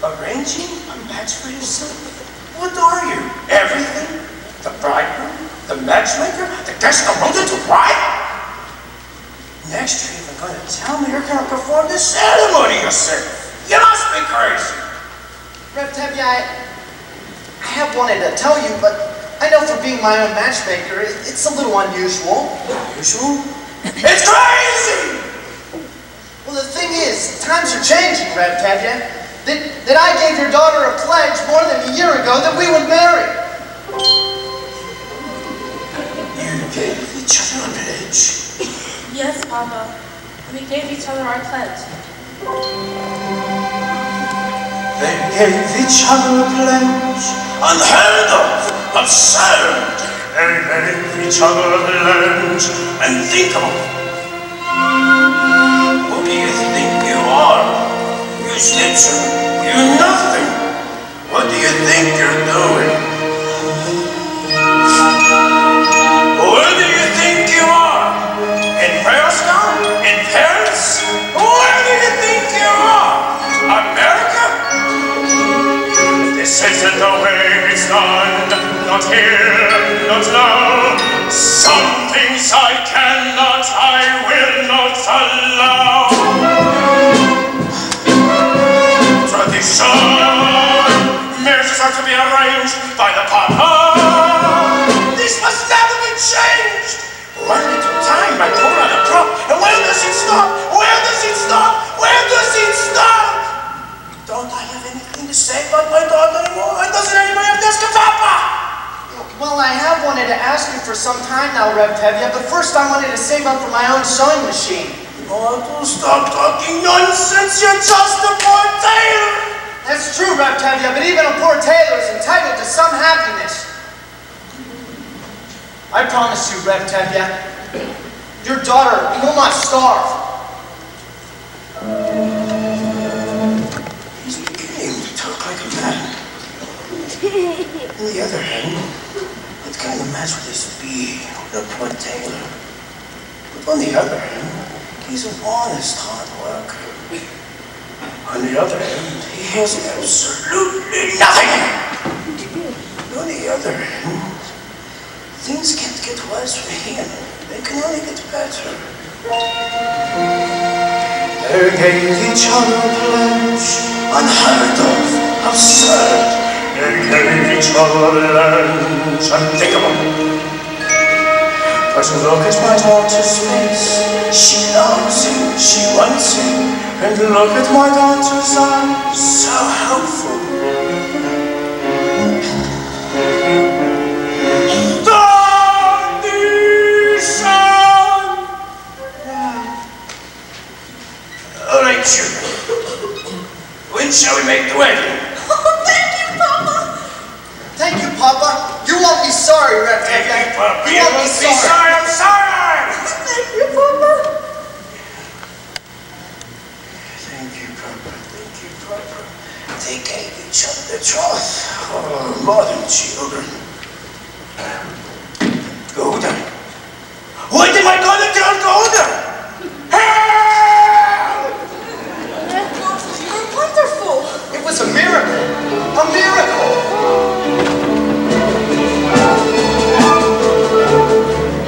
Arranging a match for yourself? What are you? Everything? The bridegroom? The matchmaker? The guest promoted to bride? Next you're even going to tell me you're going to perform the ceremony yourself. You must be crazy. Reb Tevye, I have wanted to tell you, but I know for being my own matchmaker, it's a little unusual. Unusual? It's crazy! Well, the thing is, times are changing, Reb Tevye. That I gave your daughter a pledge more than a year ago that we would marry. You gave each other a pledge? Yes, Papa. We gave each other our pledge. They gave each other a pledge. Unheard of! Absurd! They gave each other a pledge. Unthinkable! Who do you think you are? You snitcher, you nothing. What do you think you're doing? Where do you think you are? In Moscow? In Paris? Where do you think you are? America? This isn't the way it's done. Not here, not now. Some things I cannot, I will not allow. Marriages are to be arranged by the Papa. This must never be changed. One little time I pull on a prop, and where does it stop? Where does it stop? Where does it stop? Don't I have anything to say about my daughter anymore? And doesn't anybody have this, Papa? Well, I have wanted to ask you for some time now, Reb Tevye, but first I wanted to save up for my own sewing machine. Oh, stop talking nonsense. You're just a poor tailor. That's true, Reb Tevye, but even a poor tailor is entitled to some happiness. I promise you, Reb Tevye, your daughter will not starve. He's beginning to talk like a man. On the other hand, what kind of match would this be with a poor tailor? But on the other hand, he's an honest, hard worker. On the other hand, he has absolutely nothing. On the other hand, things can't get worse for him. They can only get better. They gave each other a pledge, unheard of, absurd. They gave each other a pledge, unthinkable. But look at my daughter's face. She loves him, she wants him. And look at my daughter's eyes, so hopeful. Daddy, son! All right, children. When shall we make the wedding? Oh, thank you, Papa! Thank you, Papa. You won't be sorry, Reb Tevye. Thank you, Papa. You won't be sorry. I'm sorry! Thank you, Papa! They gave each other the troth. Oh, modern children. Golden. What am I gonna tell Golden? Help! You're wonderful! It was a miracle. A miracle.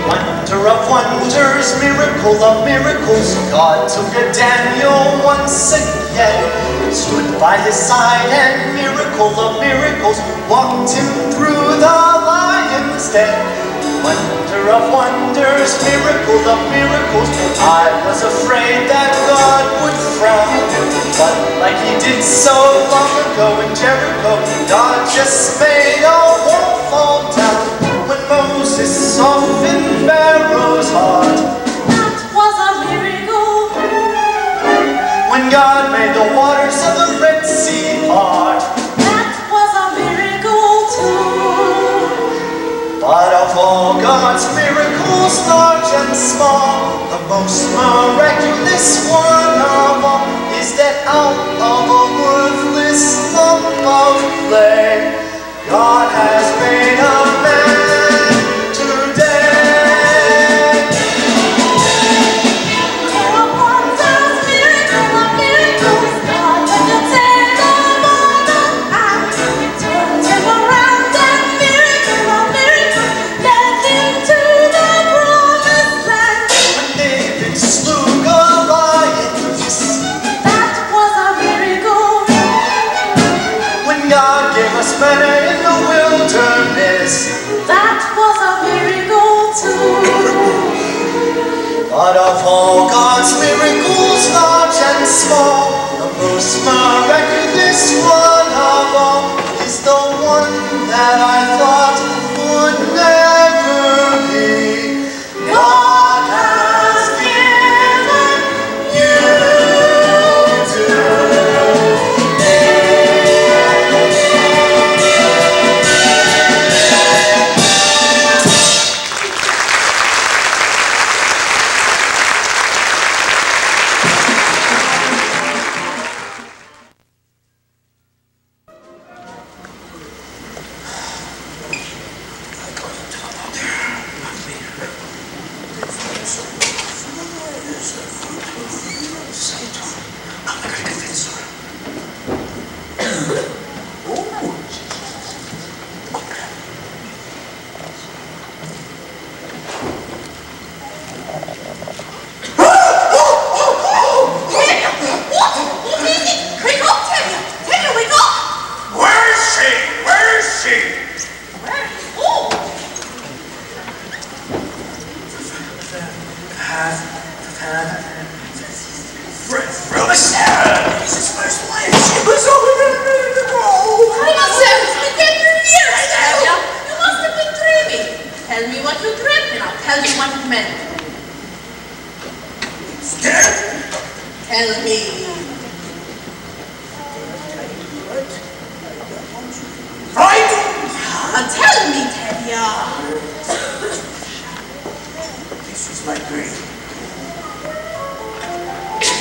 One to of miracles, God took a Daniel once again, stood by his side and miracle of miracles, walked him through the lion's den. Wonder of wonders, miracle of miracles, I was afraid that God would frown, but like he did so long ago in Jericho, God just made a wall fall down. When Moses softened Pharaoh's heart, That was a miracle. when God made the waters of the Red Sea part, That was a miracle too. but of all God's miracles, large and small, the most miraculous one of all is that out of a worthless lump of clay, God has made a man today. Oh, a wondrous miracle of miracles, God took a table on the high, turned him around and miracle of miracles, led him to the promised land. When David slew Goliath, yes, That was a miracle. when God gave us manna in the wilderness, That was a miracle too. but of all God's miracles, large and small, the most miraculous one of all is the one that I thought would never be. God has given you Tell me what you dreamt and I'll tell you what it meant. Tell me. Tell me, Tevye. This is my dream.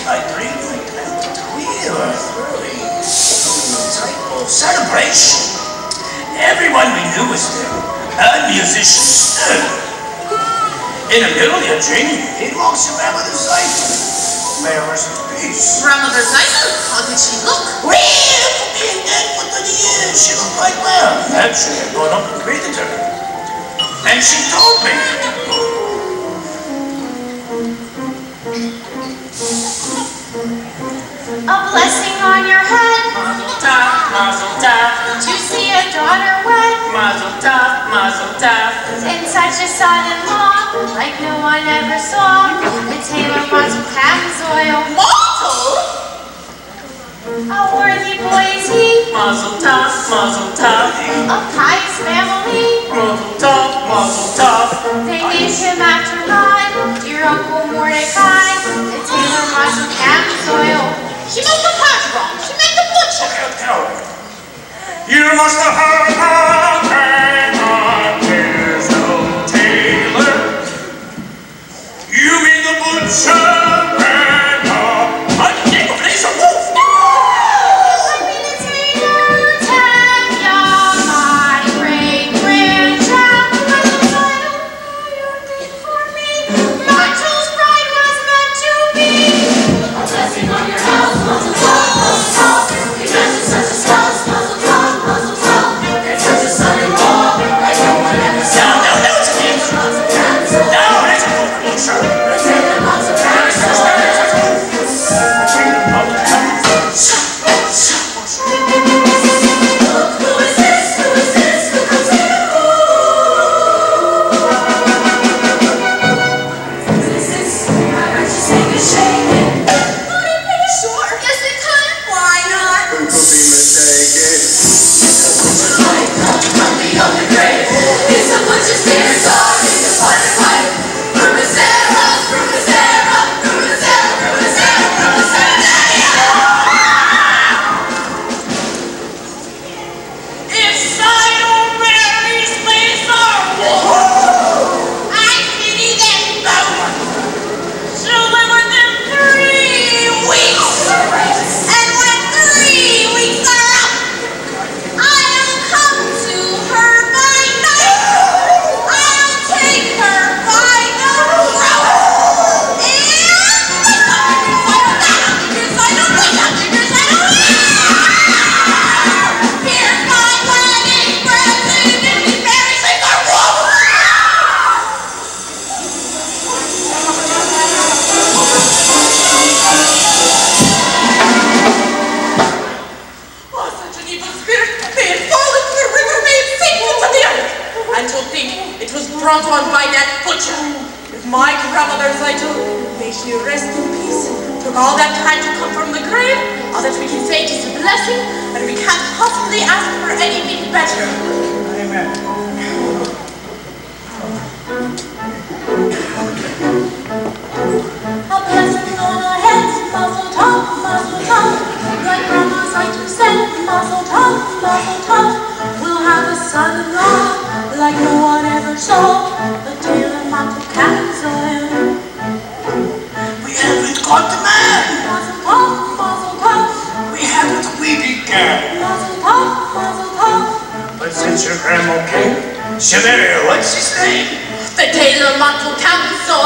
My dream went out 3 or 3. Some type of celebration. Everyone we knew was there. And musicians. In the middle of your dream, he walks around with his life. May I rest in peace. Grandmother Zeitel, how did she look? Well, for being dead for 20 years, she looked quite well. Actually, I've gone up and greeted her. And she told me. A blessing on your head. Mazel tov, mazel tov. To see a daughter wed. Mazel tov, mazel tov. And such a son-in-law, like no one ever saw. The tailor wants with Ham's oil. A worthy boy is he. Mazel tov, mazel tov. A pious family. Mazel tov, mazel tov. They named him after God, dear Uncle Mordecai. The tailor wants with Ham's oil. She must have heard wrong. She made the butcher. You must have heard how hang on, there's no tailor. You mean the butcher and I'm Nick of Laser Wolf. I mean the tailor, Tevye, my great-grandchild. I don't know your name for me. Marshall's bride was meant to be. A blessing on your house, mazel tov, mazel tov. Your dress is such a spouse, mazel tov, mazel tov. brought on by that butcher. If my grandmother Zeitel, may she rest in peace, took all that time to come from the grave, all that we can say is a blessing, and we can't possibly ask for anything better. Amen. A blessing on our heads, mazel tov, like Grandma Zeitel said, mazel tov, we'll have a son-in-law like no one ever saw, a tailor mantle cancel. We haven't got the man. Mazel tov, We haven't the weeping girl. mazel tov. But since your grandma came, Samaria, what's his name? The tailor mantle cancel.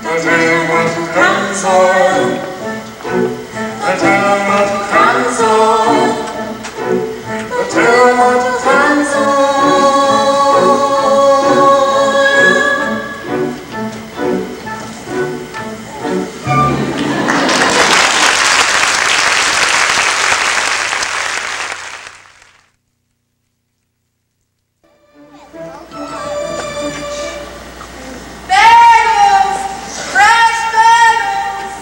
The tailor mantle cancel. The tailor mantle cancel. The tailor mantle cancel. Bagels! Fresh bagels!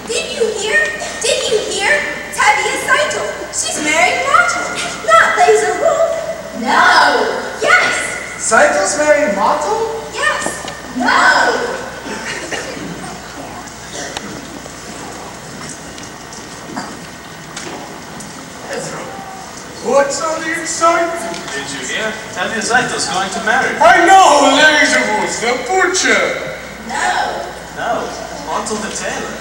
Did you hear? Tabia Zeitel. She's married Martel. Not Laser Wolf. No. Yes. Zeitel's married Motto? Yes. No. What's on the excitement? Did you hear? Tabia Zeitel's going to marry. I know, Laserwolf, the butcher. No, Montel the tailor.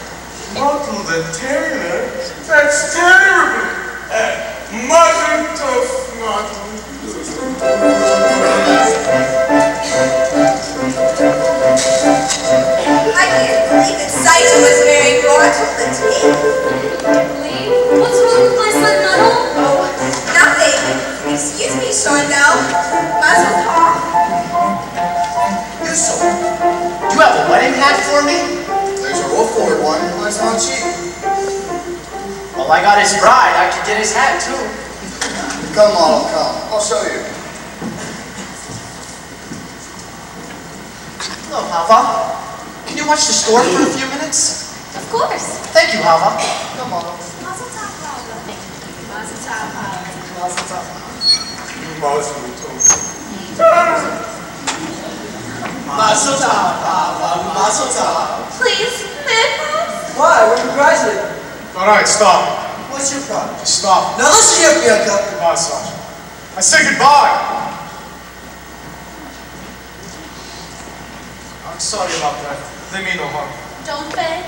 Uncle the tailor? That's terrible. Mother tough, I can't believe that Zeitel was married Martel the tailor. Lee, what's wrong with my son, Nuddle? Oh, nothing. Excuse me, Shondell. Mazel tov. Yusuf, do you have a wedding hat for me? There's a roll for one. That's not cheap. Well, I got his bride. I could get his hat, too. Come on, come. I'll show you. Hello, Hava. Can you watch the store for a few minutes? Of course. Thank you, Hava. Come on. Mazel tov, Paula. Mazel tov, Paula. Mazel tov. Mazel tov, Hava. Mazel tov. Please, may I pass? Why? We're congratulating. All right, stop. What's your problem? Just stop. Now listen here, Bianca. Goodbye, Sergeant. I say goodbye. I'm sorry about that. They mean no harm. Don't beg.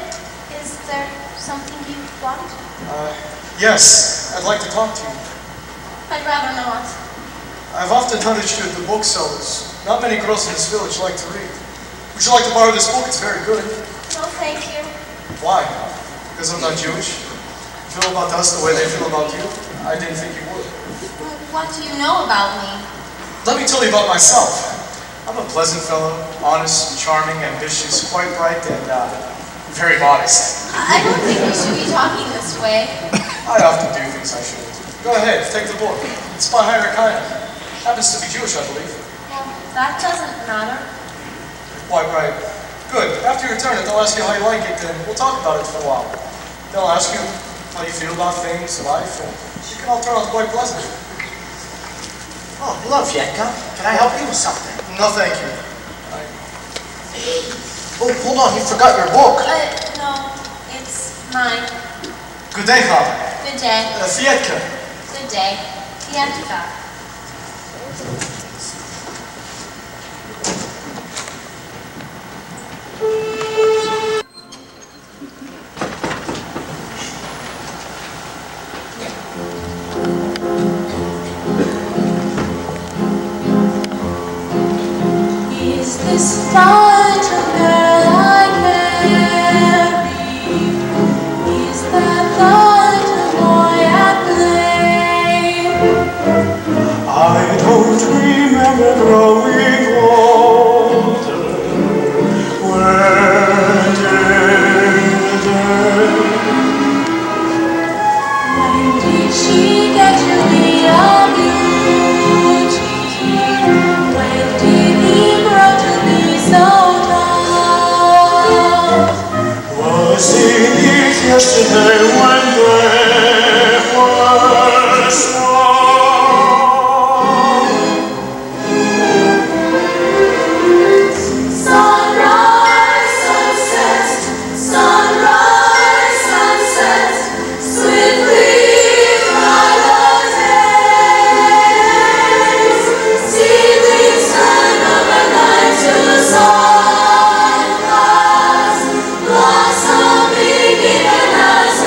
Is there something you want? Yes, I'd like to talk to you. I'd rather not. I've often hunted you at the booksellers. Not many girls in this village like to read. Would you like to borrow this book? It's very good. No, thank you. Why? Because I'm not Jewish? Feel about us the way they feel about you? I didn't think you would. What do you know about me? Let me tell you about myself. I'm a pleasant fellow, honest, charming, ambitious, quite bright, and very modest. I don't think we should be talking this way. I often do things I shouldn't. Go ahead, take the book. It's by Hyrcanus. Happens to be Jewish, I believe. Well, that doesn't matter. Quite right. Good. After you return it, they'll ask you how you like it, and we'll talk about it for a while. They'll ask you how you feel about things, life, and it can all turn out quite pleasant. Oh, hello, Vietka. Can I help you with something? No, thank you. Oh, hold on. You forgot your book. No, it's mine. Good day, Hava. Good day. Vietka. Good day. Pianka. Is this light a girl I carry? Is that light a boy at play? I don't remember growing older. When did she get to be a beauty? When seen it yesterday when they were small. Sunrise, sunset, sunrise, sunset, swiftly fly the days. Seedlings turn overnight to sunrise, blossoming even as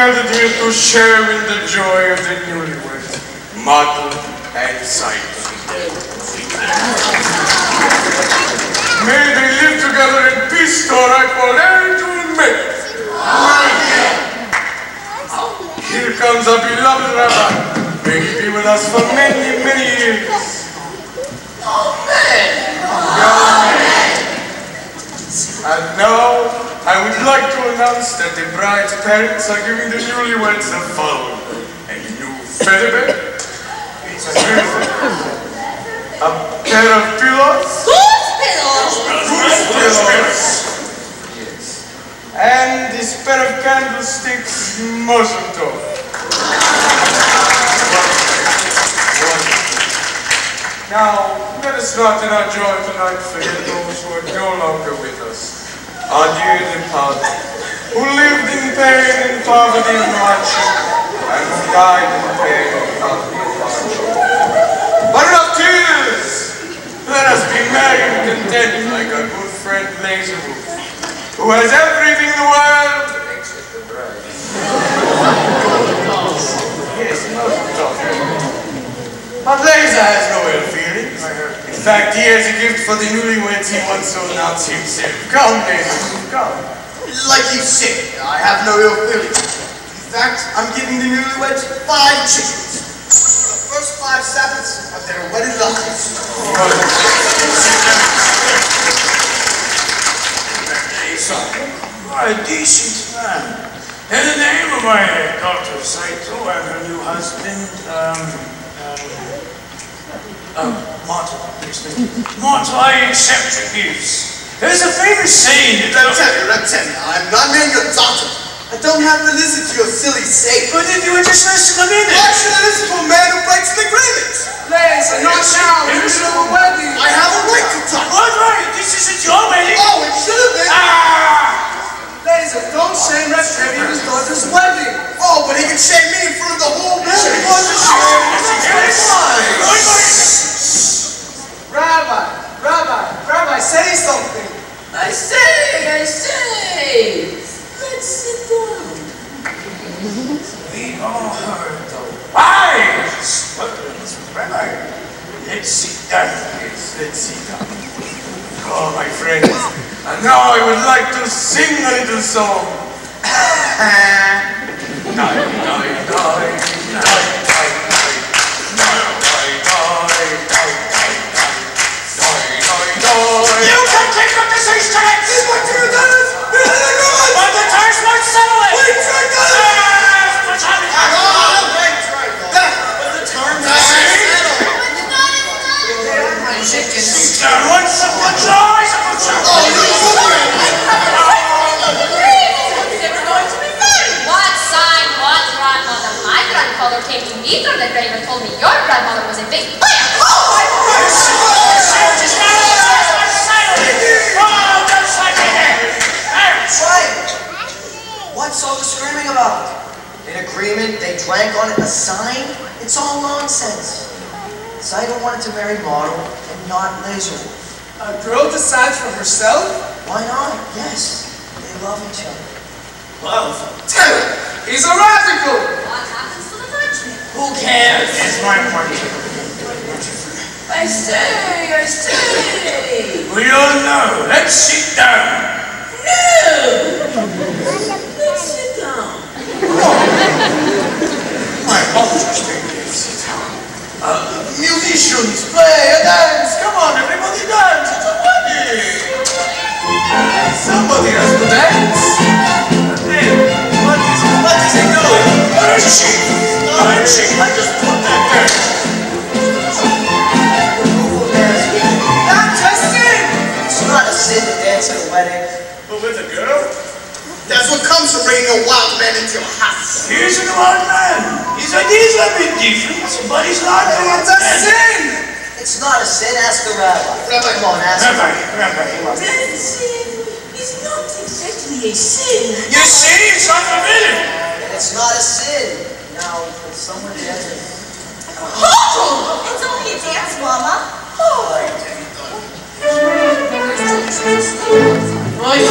gathered here to share in the joy of the newlyweds, Mottle and Sight. May they live together in peace, Torah, forever and mate. Here comes our beloved Rabbi. May he be with us for many, many years. Amen. And now, I would like to announce that the bride's parents are giving the newlyweds the following: a new feather bed, a pair of pillows, yes, and this pair of candlesticks, mazel tov. Now, let us not in our joy tonight forget those who are no longer with us, our dear departed, who lived in pain and poverty and hardship, and who died in pain and poverty and hardship. But enough tears! Let us be merry and content like our good friend Laserwood, who has everything in the world except the bride. Yes, most of it. But Laser has no ill feelings. In fact, he has a gift for the newlyweds he wants to announce himself. Come, Laser, come. Like you said, I have no ill feelings. In fact, I'm giving the newlyweds 5 chickens, which were the first 5 Sabbaths of their wedded lives. What a decent man. In the name of my daughter Saito and her new husband, Motto, I accept your gifts. There's a famous saying that... Let tell you, I'm not marrying your daughter. I don't have to listen to your silly saying. But if you were just nice to come in. Why should I listen to a man who breaks an agreement? Laser, not now. It was a wedding. I have a right to talk. What right? This isn't your wedding. Oh, it should have been. Laser, don't shame Rex Heavy's daughter's wedding. Oh, but he can shame me in front of the whole building. Rabbi, say something. I say. Let's sit down. We all heard the wise words of Rabbi. Let's sit down. Yes, let's sit down. Oh, my friends, and now I would like to sing a little song. You can take up this instrument! But the tires won't settle it! Wait, try that! What's happening? What sign, what grandmother? My grandfather came to me from the grave and told me your grandmother was a big liar. What's all the screaming about? An agreement, they drank on it, a sign? It's all nonsense. Saito wanted to marry Mottle and not Laserwood. A girl decides for herself? Why not? Yes, they love each other. Love? He's a radical! What happens to the Dutchman? Who cares? It's my party. I say. We don't know. Let's sit down. No! Let's sit down. My interesting. Sit down. Musicians, play, dance. Come on, everybody dance. It's a wedding. Somebody has to dance. Hey, what is he doing? Marching. I just put that there. Not just sin! It's not a sin to dance at a wedding. But with a girl? That's what comes from bringing a wild man into your house. He's an old man. His ideas are a bit different, but he's not the one. It's a sin! It's not a sin. Ask the rabbi. Rabbi. Come on, ask him. Rabbi. Dancing is not exactly a sin. You see, it's not forbidden. It's not a sin. Now, could someone dance? Oh! It's only a dance, Mama. Right.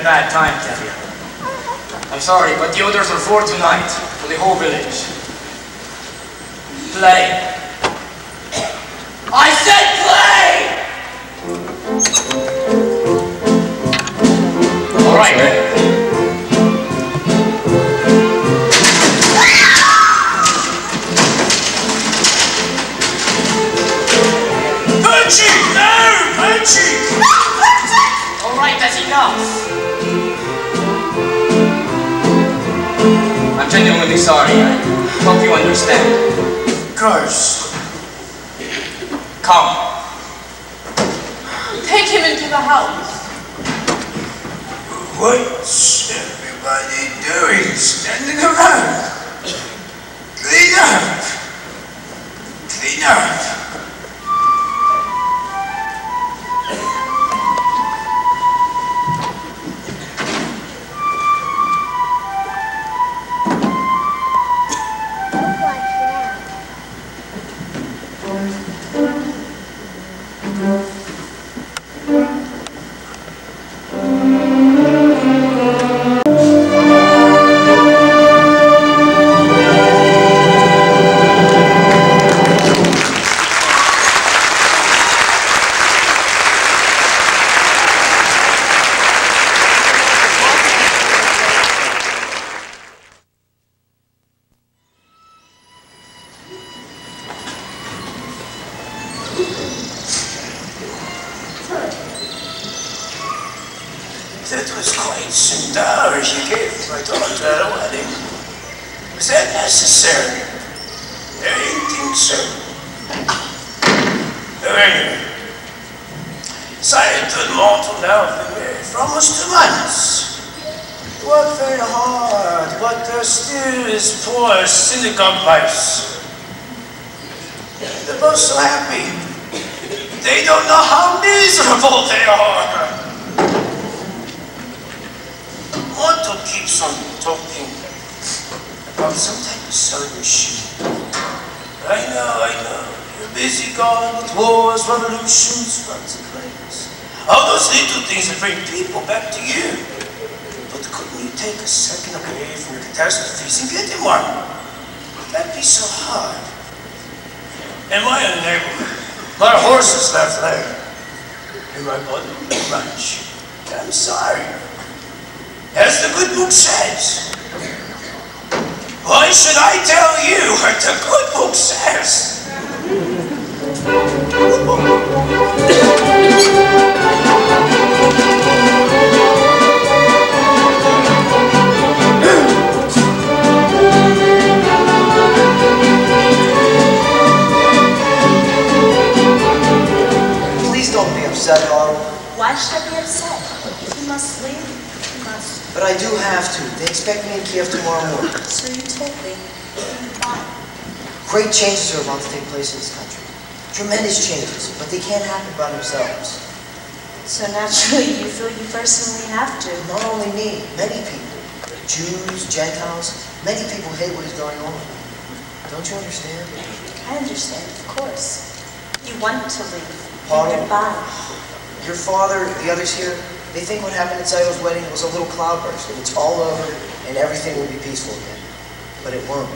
bad time, Kevin. I'm sorry, but the orders are for tonight, for the whole village. Play. I said play! All right, then. Punchy! No! Punchy! All right, that's enough. I'm genuinely sorry. I hope you understand. Of course. Come. Take him into the house. What's everybody doing? Standing around? Clean up! Clean up! That was quite some dollars you gave my daughter at a wedding. Was that necessary? I didn't think so. Anyway, ça a tout le monde now for almost 2 months. You work very hard, but they're still as poor as synagogue mice. They're both so happy. They don't know how miserable they are. Otto keeps on talking about some type of solution. I know. You're busy going with wars, revolutions, floods and plagues. All those little things that bring people back to you. But couldn't you take a second away from the catastrophes and get him one? That'd be so hard. And my own neighbor, a lot of horses left there. And I bought them too much. I'm sorry. As the good book says. Why should I tell you what the good book says? Please don't be upset, Otto. Why should I be upset? If you must leave, you must. But I do have to. They expect me in Kiev tomorrow morning. So you told me. Why? Great changes are about to take place in this country. Tremendous changes, but they can't happen by themselves. So naturally, you feel you personally have to. Not only me, many people. Jews, Gentiles, many people hate what is going on. Don't you understand? I understand, of course. You want to leave. Otto, Goodbye. your father, the others here, they think what happened at Saito's wedding was a little cloudburst, and it's all over, and everything will be peaceful again. But it won't.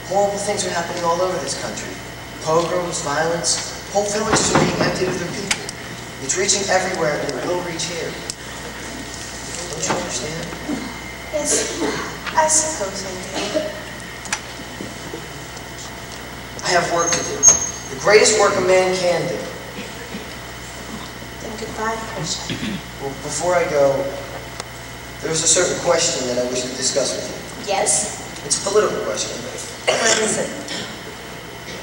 Horrible things are happening all over this country. Pogroms, violence, whole villages are being emptied of their people. It's reaching everywhere, and it will reach here. Don't you understand? Yes, I suppose I do. I have work to do. The greatest work a man can do. Then goodbye, Persia. Well, before I go, there's a certain question that I wish to discuss with you. Yes? It's a political question. What is it?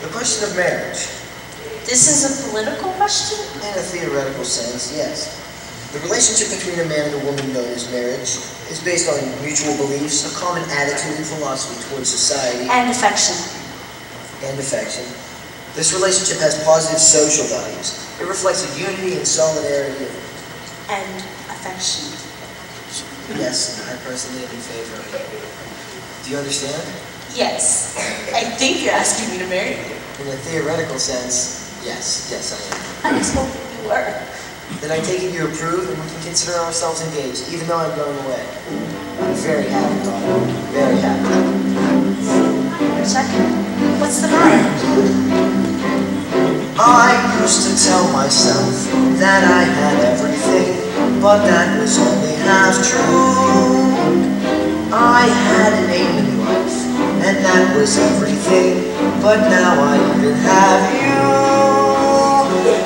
The question of marriage. This is a political question? In a theoretical sense, yes. The relationship between a man and a woman known as marriage is based on mutual beliefs, a common attitude and philosophy towards society. And affection. And affection. This relationship has positive social values. It reflects a unity and solidarity. And affection. Yes, I personally am in favor of it. Do you understand? Yes. I think you're asking me to marry you. In a theoretical sense, yes, I am. I was hoping you were. Then I take it you approve and we can consider ourselves engaged, even though I'm going away. I'm very happy, Father. Very happy. Chuck, what's the matter? I used to tell myself that I had everything, but that was only half true. I had an aim in life, and that was everything, but now I even have you.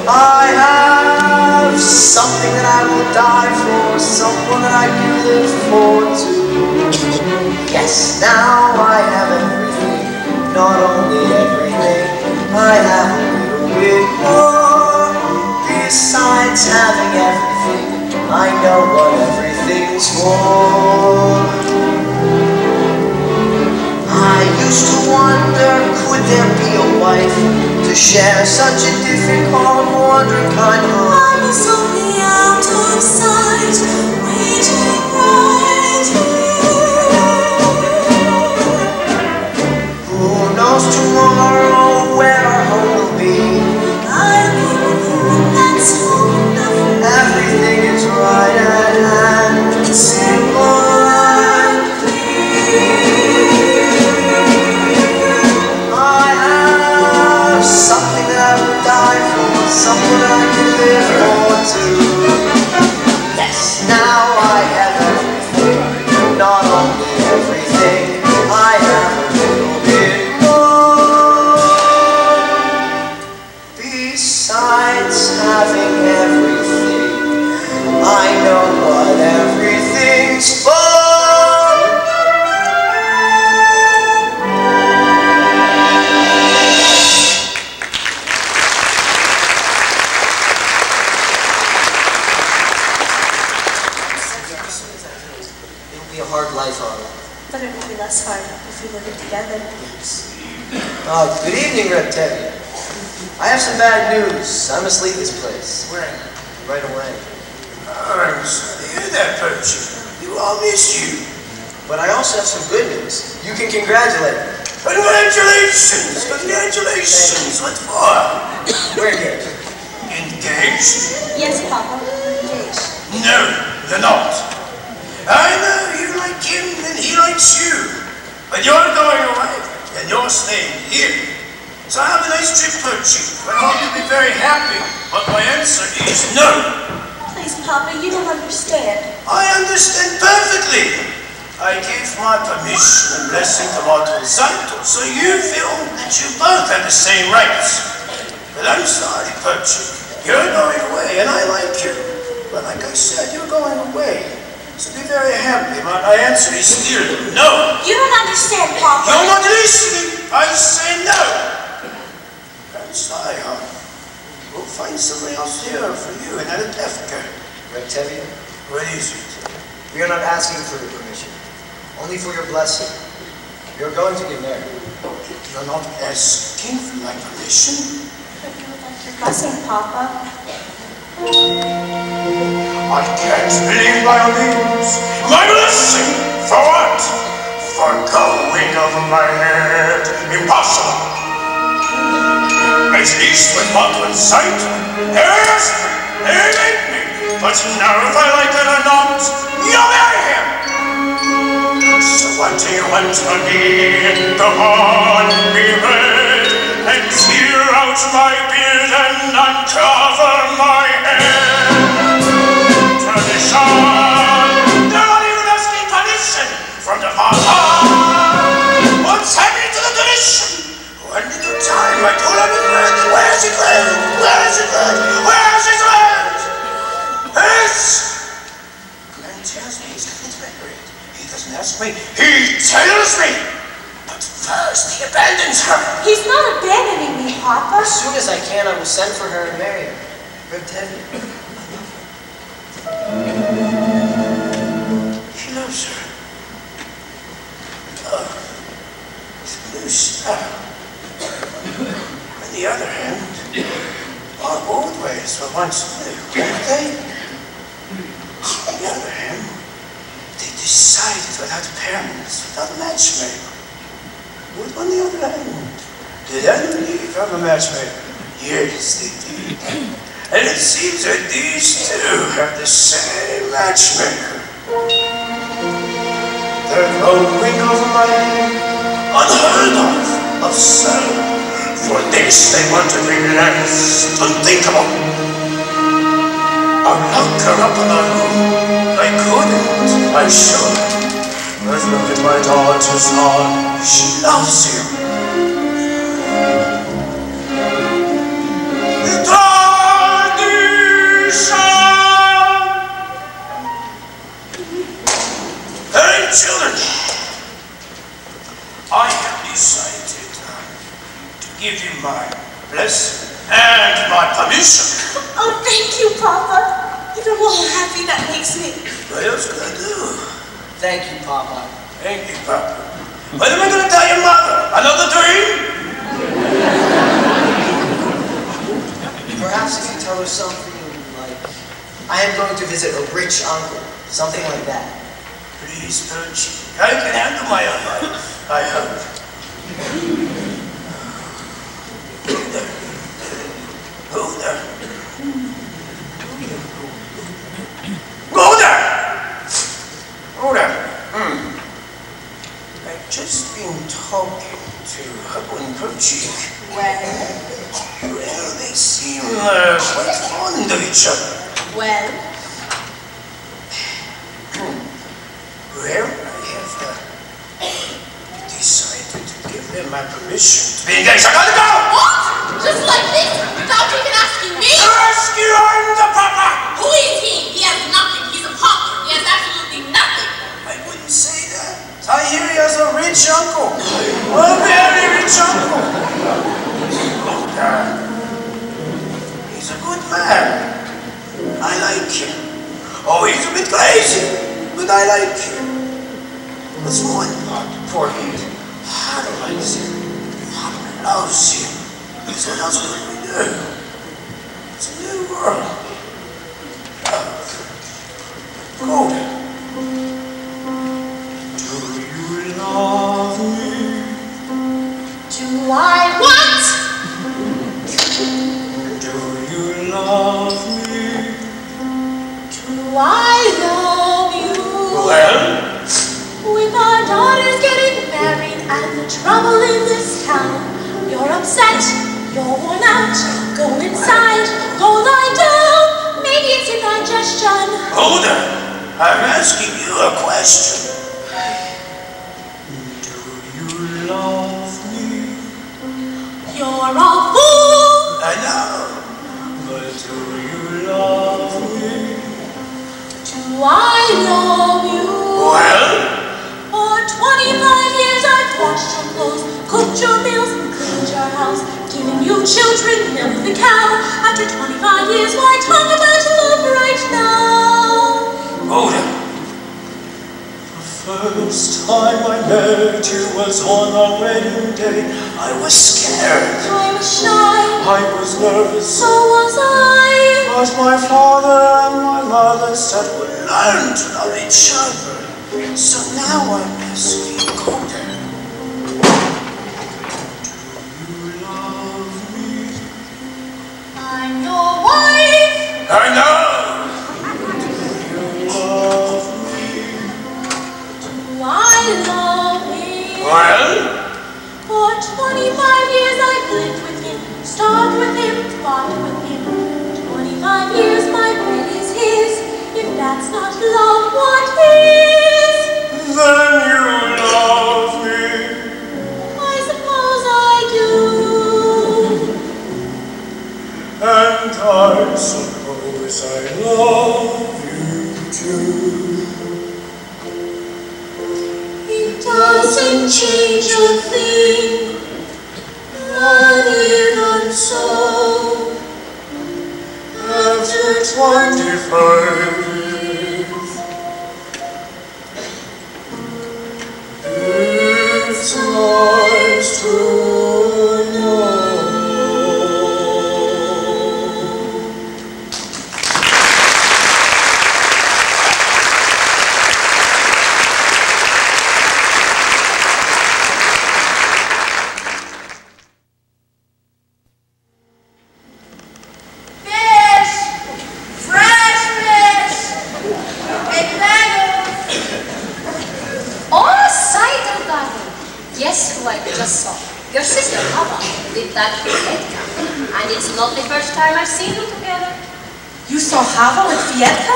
I have something that I will die for, someone that I can live for too. Yes, now I have everything, not only everything, I have a little bit more. Besides having everything, I know what everything's for. I used to wonder, could there be a wife to share such a difficult, wandering kind of life? I was only out of sight, waiting right here. Who knows tomorrow where our home will be? I'll be with you, and that's all enough. Everything is right at hand, simple and clear. Something that I would die for, someone I can live for too. Yes, now I have everything, not only everything, I have a little bit more. Besides having everything, I know what everything's for. But it will be less hard if we live it together. Yes. Good evening, Red Teddy. I have some bad news. I must leave this place. When? Right away. I'm sorry to hear that, Percy. You all missed you. But I also have some good news. You can congratulate me. Congratulations! Congratulations! What for? We're engaged. Engaged? Yes, Papa, we're engaged. No, you're not. I know you like him and he likes you. But you're going away and you're staying here. So have a nice trip, Percy. I hope you'll be very happy. But my answer is no. Please, Papa, you don't understand. I understand perfectly. I gave my permission and blessing to Martin Santo, so you feel that you both have the same rights. But I'm sorry, Percy. You're going away and I like you. But like I said, you're going away. So be very happy. My answer is still no. You don't understand, Papa. You're not listening. I say no. I'm sorry, huh? We'll find somebody else here for you and at Africa. Rectavia, What is it? we are not asking for your permission. Only for your blessing. We are going to get married. You're not asking for my permission? But you would like your blessing, Papa. I can't believe my own ears. My blessing! For what? For going over my head. Impossible! At least with Mifflin sight, they asked me, they made me. But now if I like it or not, you'll marry him! So what do you want from me? Go on, be red, and tear out my beard and uncover my head. Tradition! They're not even asking permission from the father. What's happening to the tradition? One little time I told him it learned. Where's it learned? Where's it learned? Where's it learned? Yes! Man tells me he's going to get married. He doesn't ask me. He tells me! But first he abandons her. He's not abandoning me, Papa. As soon as I can, I will send for her and marry her. Rectavia. He loves her. Love is a new style. On the other hand, our old ways were once new, weren't they? On the other hand, they decided without parents, without a matchmaker. But on the other hand, did any believe have a matchmaker? Yes, they did. And it seems that these two have the same matchmaker. They're growing over my head, unheard of absurd. For this they want to be less unthinkable. I'll lock her up in the room. I couldn't, I should. But look at my daughter's heart. She loves him. Hey, children. I have decided to give you my blessing and my permission. Oh, thank you, Papa. Even more happy that makes me. What else could I do? Thank you, Papa. Thank you, Papa. What am I going to tell your mother? Another dream? Perhaps if you tell her something like, I am going to visit a rich uncle. Something like that. Please, Perch. I can handle my own life. I hope. Who there? Go there! Go there. I've just been talking to Hubble and Perchy. Well, They seem quite fond of each other. well. Well, I have decided to give them my permission to be engaged. I gotta go! What? Just like this? Without even asking me? Ask you, I'm the papa! Who is he? He has nothing. He's a pauper. He has absolutely nothing. I wouldn't say that. I hear he has a rich uncle. A very rich uncle. He's a good man. I like him. Oh, he's a bit crazy, but I like him. What's more important, idolize him, loves him. So what else could we do? It's a new world. Go. Do you love me? Do I what? Do you love me? Do I love you? Well? With our daughters getting married and the trouble in this town, you're upset, you're worn out, go inside, go lie down, maybe it's indigestion. Hold on, I'm asking you a question. Do you love me? You're a fool. I know, but do you love me? Do I love you? Well? For 25 years I've washed your clothes, cooked your meals, and cleaned your house, given you children, milked the cow. After 25 years, why talk about love right now? Hold on. The first time I met you was on our wedding day. I was scared. I was shy. I was nervous. So was I. But my father and my mother said we learn to love each other. So now I'm asking Coda. Do you love me? I'm your wife. I know. Do you love me? Do I love him? Well? For 25 years I've lived with him, starved with him, fought with him. 25 years my bed is his. If that's not love, what is? Then you love me. I suppose I do. And I suppose I love you too. It doesn't change a thing, not even so. After 25 years, it's nice to know. There Your sister Hava did that with Edka, and it's not the first time I've seen them together. You saw Hava with Fietka?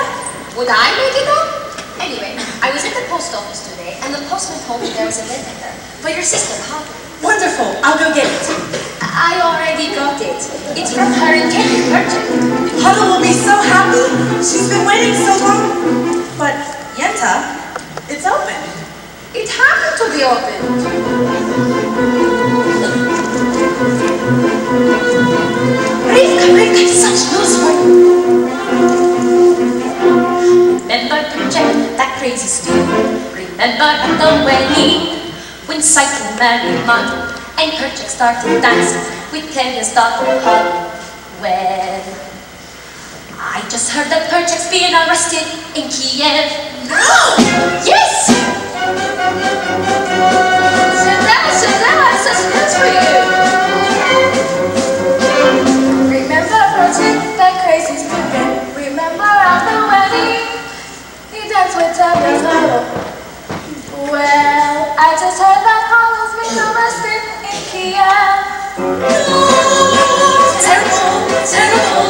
Would I make it up? Anyway, I was at the post office today, and the postman told me there was a letter there for your sister Hava. Wonderful. I'll go get it. I already got it. It's from her intended purchase. Hava will be so happy. She's been waiting so long. But Yenta, it's open. It happened to be open. Rivka, such news for you. Remember Project, that crazy stew. Remember at the wedding, when Cycling married Mom, and Project started dancing with Telia's daughter Holly. Well, I just heard that Project's being arrested in Kiev. No! Yes! Shazam, such news for you! Remember Project, that crazy stupid? Remember at the wedding, he danced with Telia's daughter. Well, I just heard that Hollow's been arrested in Kiev. No! Terrible, terrible!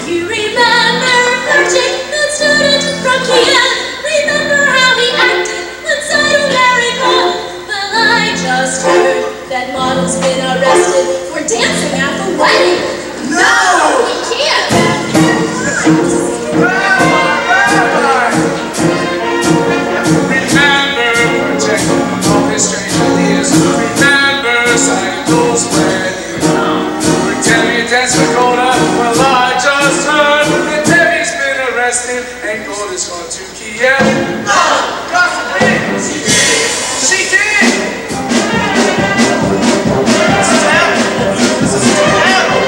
You remember Project, that student from Kiev? Remember how he acted inside of America? Well, I just heard that model's been arrested for dancing at the wedding. No! We can't! Remember Project, all his strange ideas. Remember Cycle's wedding. Tell dance with Coda. Well, I just heard that Debbie's been arrested and Coda's gone to Kiev. No! God forbid! She did! She did! This is terrible! This is terrible!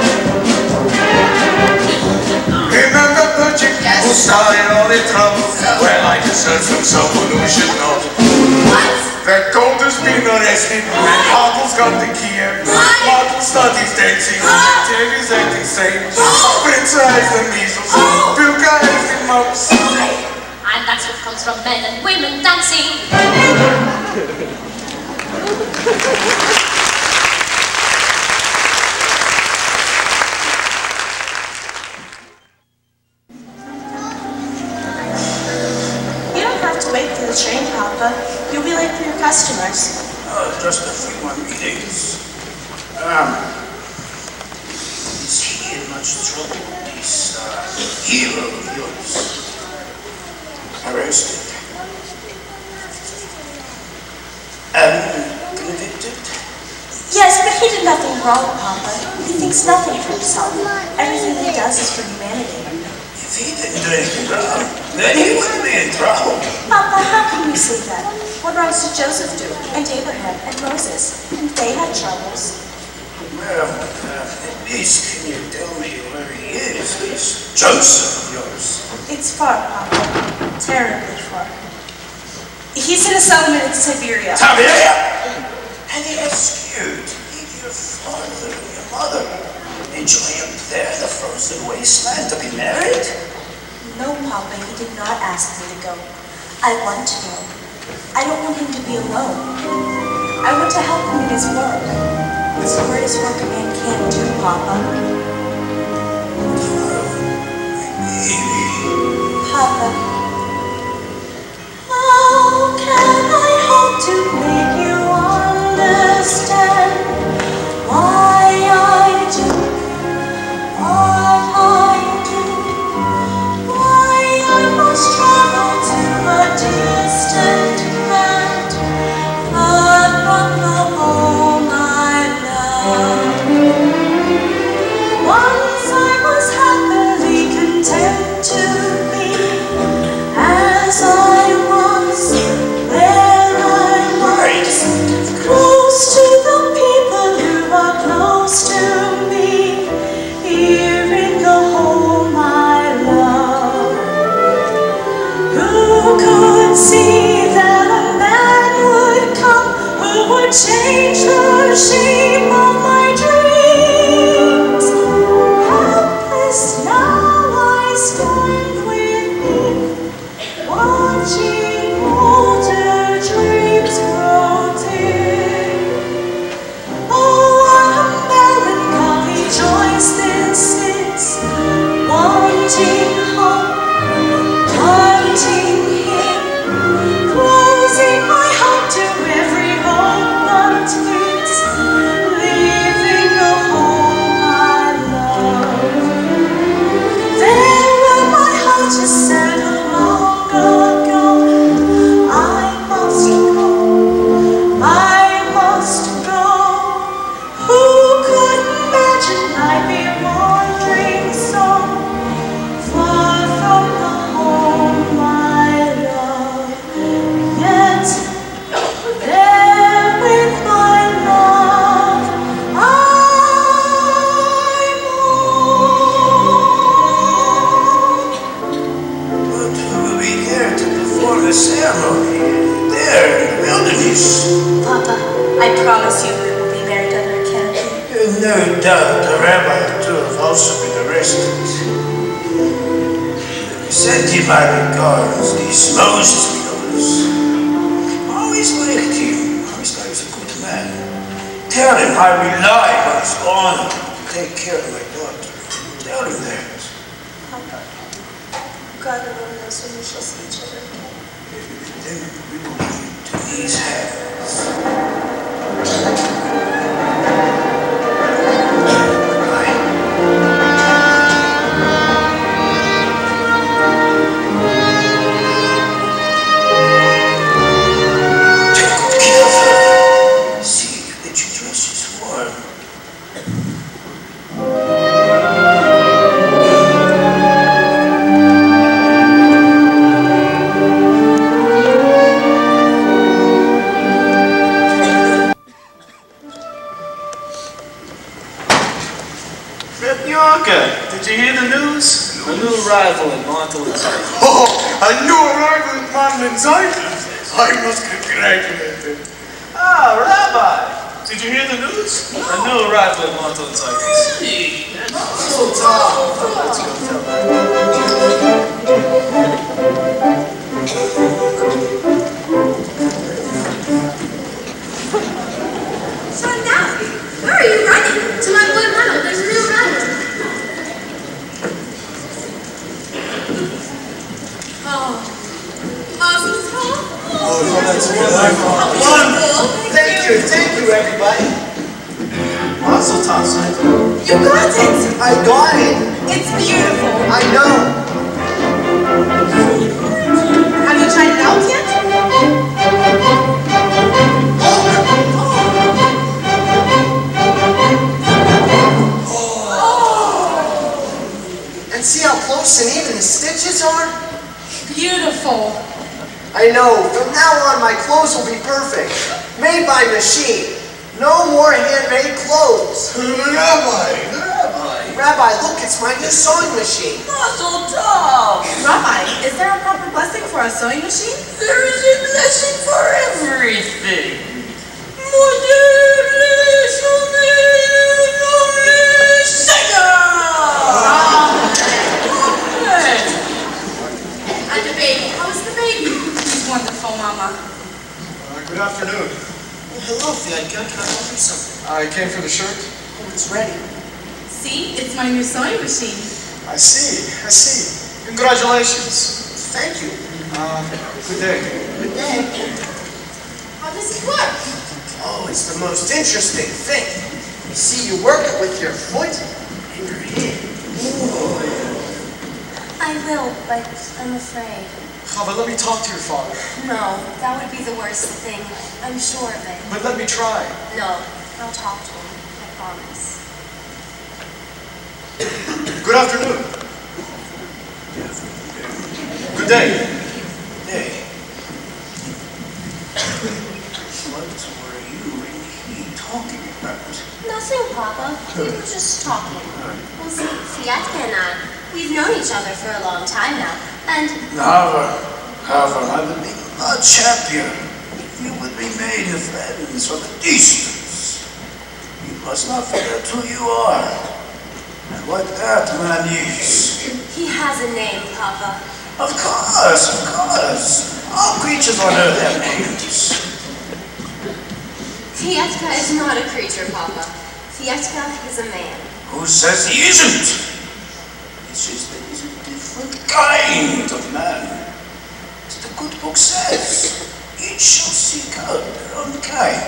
Remember Project, who started all the trouble? Well, I just heard from someone who should know. What? That Coda's been arrested and Hopple's gone to Kiev. Hopple studies dancing. Terry's acting sane. Prince has the measles. Bilka has the mumps. And that's what comes from men and women dancing. You don't have to wait for the train, Papa. You'll be late for your customers. Just a few more meetings. Is he in much trouble, this hero of yours? Arrested. And convicted? Yes, but he did nothing wrong, Papa. He thinks nothing for himself. Everything he does is for humanity. If he didn't do anything wrong, then he wouldn't be in trouble. Papa, how can you say that? What wrongs did Joseph do? And Abraham and Moses? And they had troubles. Well, at least can you tell me where he is, this Joseph of yours? It's far, Papa. Terribly far. He's in a settlement in Siberia. Siberia? And he asked you to leave your father and your mother, enjoy up there in the frozen wasteland to be married? No, Papa, he did not ask me to go. I want to go. I don't want him to be alone. I want to help him in his work. It's the greatest work a man can do, Papa. Papa. How can I hope to make you understand why I do what I do? Why I must travel to a distant land, far from the home I love. Once I was happily content to be as I was, where I was, close to the people who are close to me, here in the home I love. Who could see that a man would come who would change the shape of my dreams? Helpless now I stand with him. Why I promise you we will be married under a canopy. No doubt the rabbi too have also been arrested. Send him my regards, these Moses of yours. Always liked him, always thought he was a good man. Tell him I rely on his honor to take care of my daughter. Tell him that. Papa, God alone knows when we shall see each other again. Then we will give it to his hands. Did you hear the news? A new arrival in Montalin's Island. Oh, a new arrival in Montalin's Island. I must congratulate him. Ah, Rabbi! Did you hear the news? A new arrival in Montalin's Island. Really? That's so tough. Let's go tell her. So now, where are you running? To my boy Mono, there's a new rider. Oh, Mazel's home? Oh, that's wonderful. Thank you, everybody. Mazel tov, son. You got it! I got it. It's beautiful. I know. Have you tried it out yet? And see how close and even the stitches are? Beautiful. I know. From now on, my clothes will be perfect. Made by machine. No more handmade clothes. Rabbi, look, it's my new sewing machine. Mazel tov! Rabbi, is there a proper blessing for a sewing machine? There is a blessing for everything. And the baby, how is the baby? He's wonderful, Mama. Good afternoon. Hello, Fiatka. Can I help you something? I came for the shirt. Oh, it's ready. See, it's my new sewing machine. I see. Congratulations. Thank you. Good day. Good day. How does it work? Oh, it's the most interesting thing. You see, you work it with your foot and your hand. I will, but I'm afraid. Chava, let me talk to your father. No, that would be the worst thing. I'm sure of it. But let me try. No, I'll talk to him. I promise. Good afternoon. Good day. Hey. What were you and he talking about? Nothing, Papa. We were just talking. Well, see, Fiatka and I, we've known each other for a long time now, and... However, I would be much happier if you would remain friends from a distance. You must not forget who you are, and what that man is. He has a name, Papa. Of course. All creatures on earth have names. Fiatka is not a creature, Papa. Fiatka is a man. Who says he isn't? It's just that he's a different kind of man. As the good book says, each shall seek out their own kind.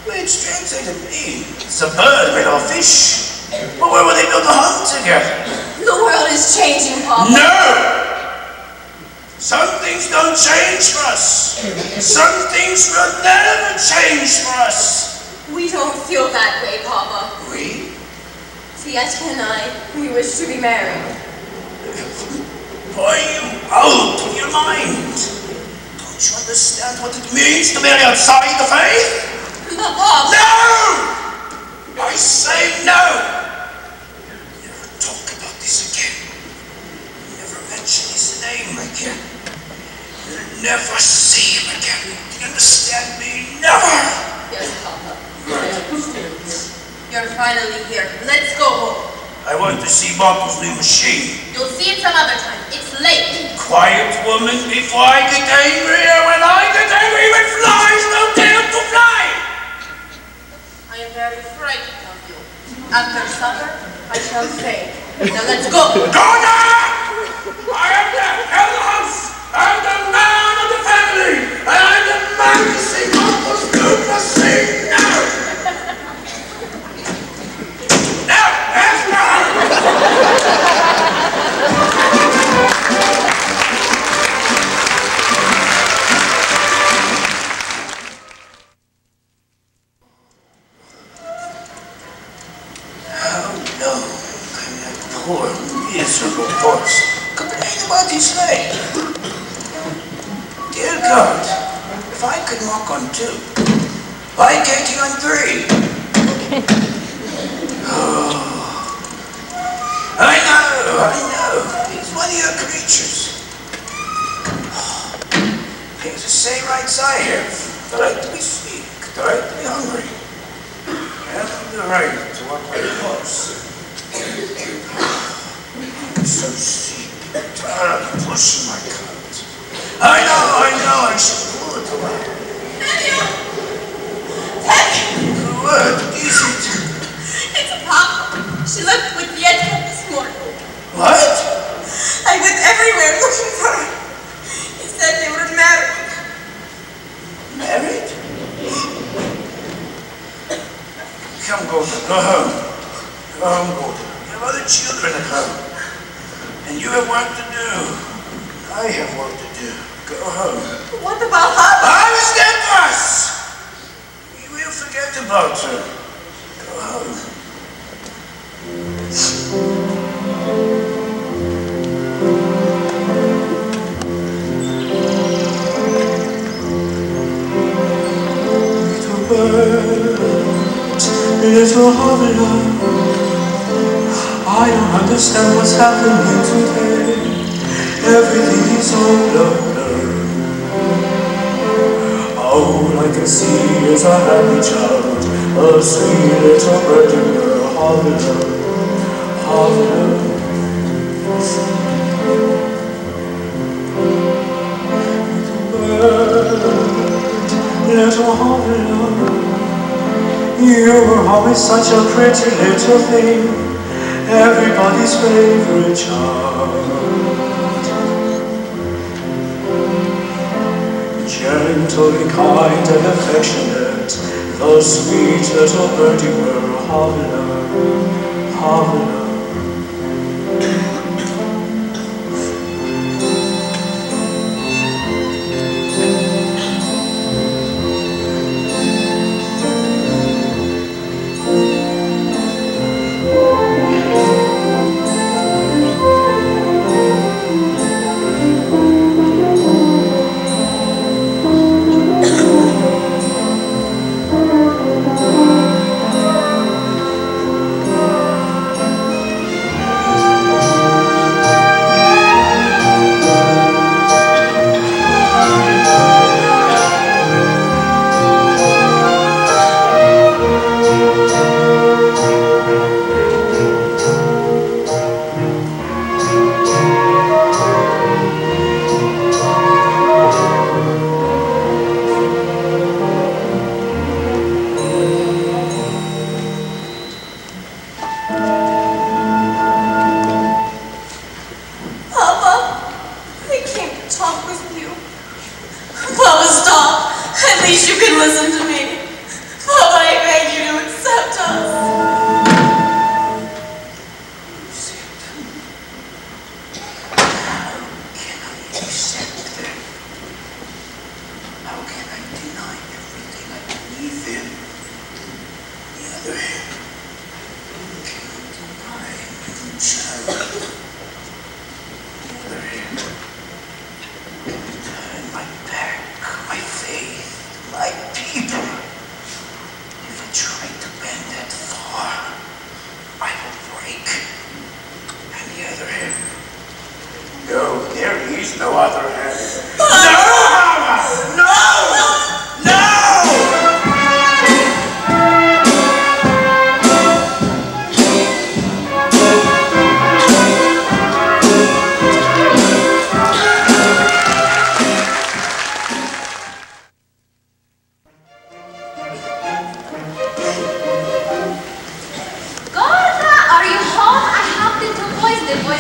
Which translated means a bird with a fish. But where will they build a home together? The world is changing, Papa. No! Some things don't change for us. Some things will never change for us. We don't feel that way, Papa. We? Fiatka and I, we wish to be married. Are you out of your mind? Don't you understand what it means to marry outside the faith? Papa! No! I say no! Never talk about this again. Never mention his name again. You'll never see him again. Do you understand me? Never! finally here. Let's go home. I want to see Buckle's new machine. You'll see it some other time. It's late. Quiet, woman, before I get angry. And when I get angry, when flies don't dare to fly. I am very frightened of you. After supper, I shall say. Now let's go. Go now! I am the head of the house. I'm the man of the family. And I'm the man to see Buckle's new machine now. Now, after her! Poor, miserable horse. Complain about his leg. Dear God, if I could walk on 2, why can't he on 3? Oh, I know. He's one of your creatures. He has the same rights I have. The right to be sick, the right to be hungry, and the right to walk like a horse. I'm so sick. I'm tired of pushing my cart. I know. I should pull it away. Teddy! What is it? It's a papa. She left with the Edka this morning. What? I went everywhere looking for her. He said they were married. Married? Come, Golden. Go home. Go home, Golden. You have other children at home. And you have work to do. I have work to do. Go home. What about her? I was dead to us! We will forget about her. Go home. Little bird, little hoveler, I don't understand what's happening today. Everything is all over. All I can see is a happy child, a sweet little birdie girl, hoveler, hoveler. Little bird, little hoveler, you were always such a pretty little thing. Everybody's favorite child. Gentle and kind and affectionate, the sweet little birdie were hoveler, hoveler.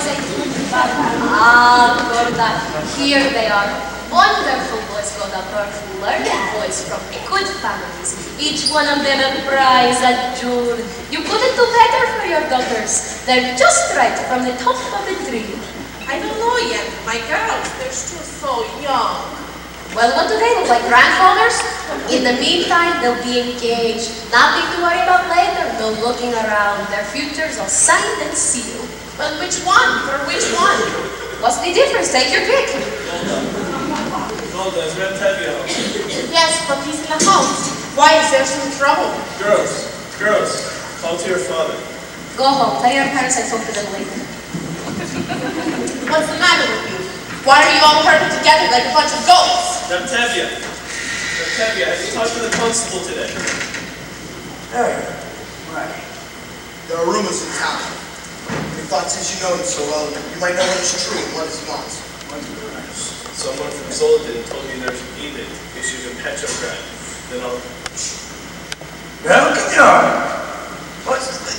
say? Ah, Gorda, here they are. Wonderful boys, Gorda, learned boys from good families. Each one of them a prize, a jewel. You couldn't do better for your daughters. They're just right from the top of the tree. I don't know yet. My girls, they're still so young. Well, what do they look like? Grandfathers? In the meantime, they'll be engaged. Nothing to worry about later. No looking around. Their futures are signed and sealed. Well, which one? For which one? What's the difference? Take your pick. Golda, is Red Tevye home? Yes, but he's in the house. Why? Is there some trouble? Girls, call to your father. Go home. Tell your parents I talked to them later. What's the matter with you? Why are you all herded together like a bunch of goats? Red Tevye, have you talked to the constable today? Right. There are rumors in town. We thought since you know him so well, you might know what is true and what is not. Someone from Zoltan told me there's an edict issued in Petrograd. Then I'll... Well, come on. What's the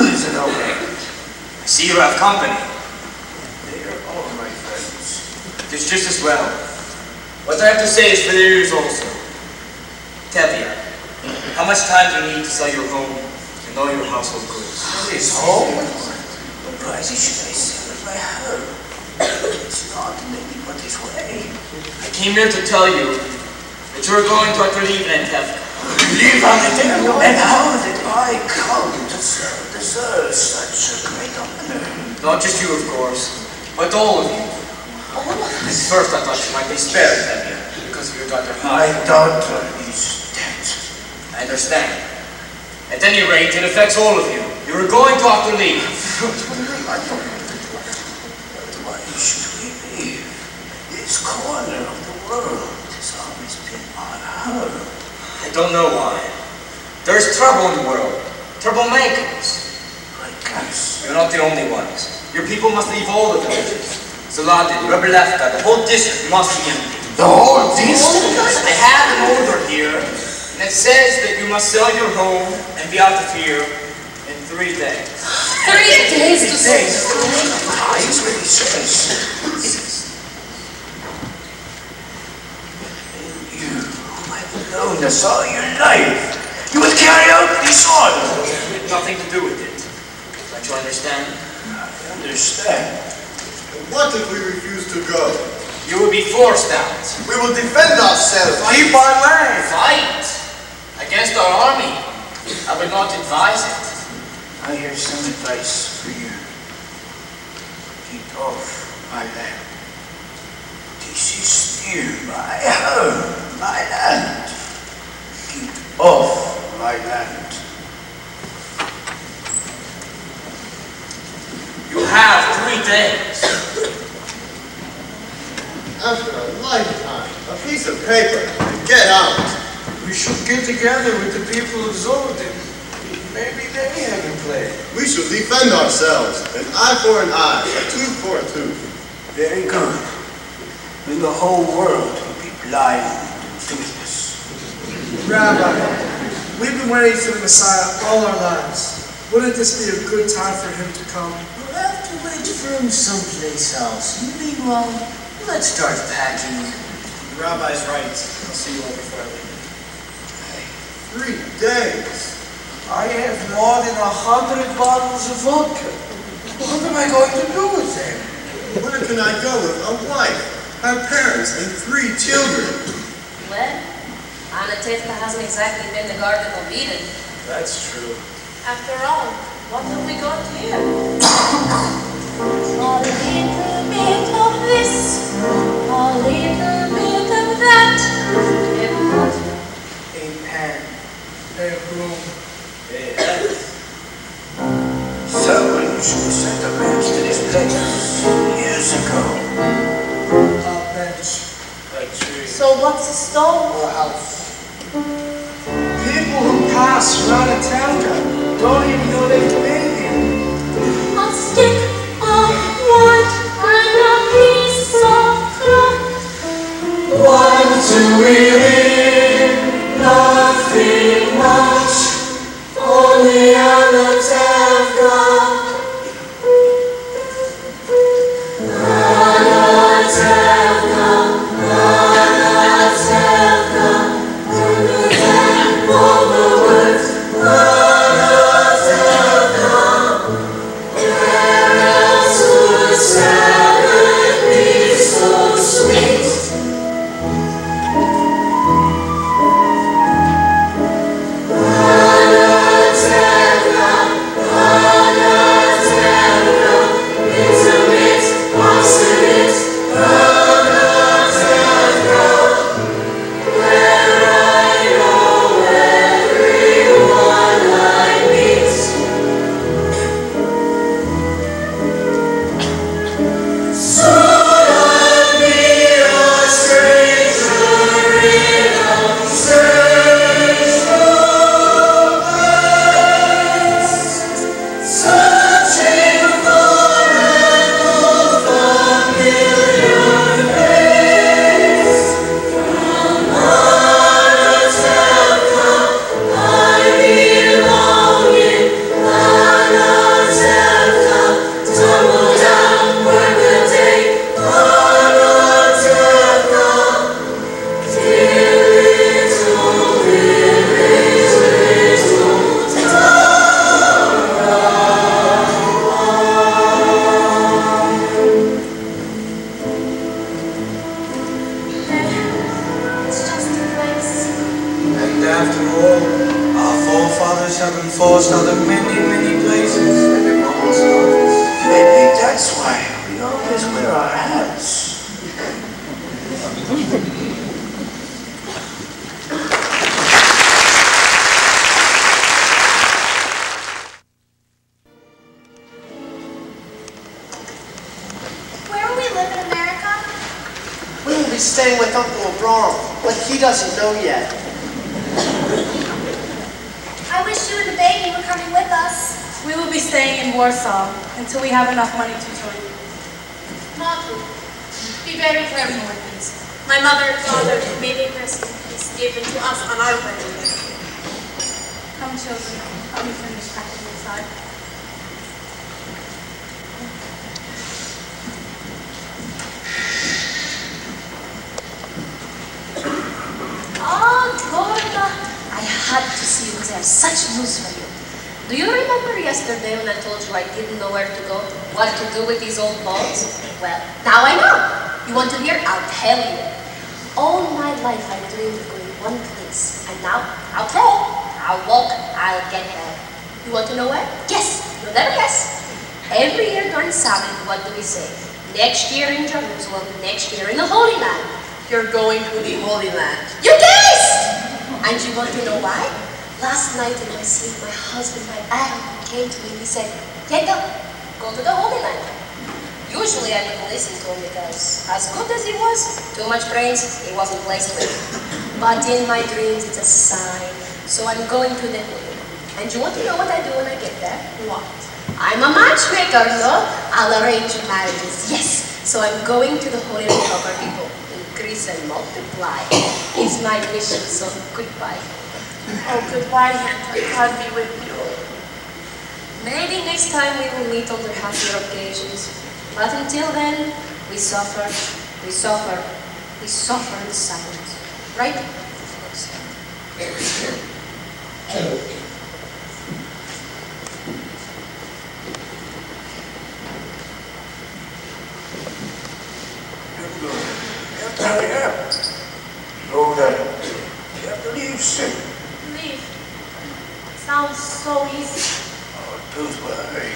news, Inoue? I see you have company. They are all my friends. It's just as well. What I have to say is for their ears also. Tevye, how much time do you need to sell your home and all your household goods? His home? What price should I sell if I have? It's not in anybody's way. I came here to tell you that you are going to have to leave Tevye. Leave Anatevka? And how did I come to deserve such a great honor? Not just you, of course, but all of you. At first I thought you might be spared, Tevye, because of your daughter My daughter is dead. I understand. At any rate, it affects all of you. You are going to have to leave. I don't know. Why should we leave? This corner of the world has always been on her. I don't know why. There's trouble in the world. Troublemakers. Like us. You're not the only ones. Your people must leave all the villages. Saladin, Rebelefka, the whole district must be empty. The whole district? I have an order here, and it says that you must sell your home and be out of here in 3 days. 3 days to sell. It's really says. You, whom I've known us all your life, you will carry out this order. It had nothing to do with it. Don't you understand? I understand. What if we refuse to go? You will be forced out. We will defend ourselves. Keep our land. Fight against our army. I would not advise it. I have some advice for you. Keep off my land. This is still my home, my land. Keep off my land. You have 3 days. After a lifetime, a piece of paper, get out. We should get together with the people of Zoltan. Maybe they have a plan. We should defend ourselves. An eye for an eye, a tooth for a tooth. Very good. Then the whole world will be blind and toothless. Rabbi, we've been waiting for the Messiah all our lives. Wouldn't this be a good time for him to come? We'll have to wait for him someplace else. Meanwhile, let's start packing. The rabbi's right. I'll see you all before I leave. 3 days. I have more than 100 bottles of vodka. What am I going to do with them? Where can I go with a wife, her parents, and 3 children? Well, Anatevka hasn't exactly been the Garden of Eden. That's true. After all, what have we got here? A little bit of this, a little bit of that. A pen, a broom. Someone should have sent a match to this place years ago. A bench. A tree. So what's a stone? Or a house. People who pass Anatevka don't even know they've been here. A stick of wood and a piece of cloth. What do we live? Nothing much. Only Anatevka. before. Our forefathers have been forced out of many, many places, and they've almost noticed. Maybe that's why we always wear our hats. Where will we live in America? We will be staying with Uncle Abram, but he doesn't know yet. I wish you and the baby were coming with us. We will be staying in Warsaw until we have enough money to join you. Matu, be very careful with these. My mother and father made a present piece given to us on our wedding day. Come, children. Help me finish packing inside. Oh, Gorda, I had to see you because I have such news for you. Do you remember yesterday when I told you I didn't know where to go, what to do with these old balls? Well, now I know. You want to hear? I'll tell you. All my life I dreamed of going one place, and now I'll crawl, I'll walk, I'll get there. You want to know where? Yes, you'll never guess. Every year during Sabbath, what do we say? Next year in Jerusalem, next year in the Holy Land. You're going to the Holy Land. You guessed! And you want to know why? Last night in my sleep, my husband, my Adam, came to me and he said, Teta, go to the Holy Land. Usually I wouldn't listen to him because, as good as he was, too much brains, he wasn't placed with. But in my dreams, it's a sign. So I'm going to the Holy Land. And you want to know what I do when I get there? What? I'm a matchmaker, no? I'll arrange marriages, yes. So I'm going to the Holy Land to help our people increase and multiply. It's my mission, so goodbye. Oh, goodbye, Hanta. God be with you. Maybe next time we will meet under happier occasions. But until then, we suffer, we suffer, we suffer in silence. Right? Hurry up. Go then. You have to leave soon. Leave. Sounds so easy. Oh, don't worry.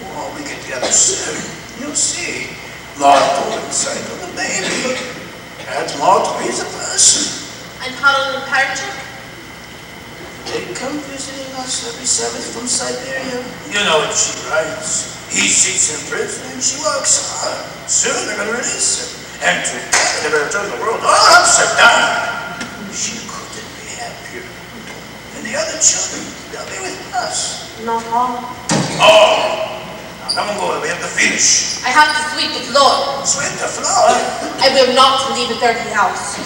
When we get together soon, you'll see. Lord put inside of the baby. That's Lord is a person. And Harold and Parchuk? They come visiting us every Sabbath from Siberia. You know what she writes. He sits in prison and she works hard. Soon they're going to release him. And together they're going to turn the world all upside down. She couldn't be happier. And the other children, they'll be with us. Not all. Oh! Now come on, go. We have to finish. I have to sweep the floor. Sweep the floor? I will not leave a dirty house.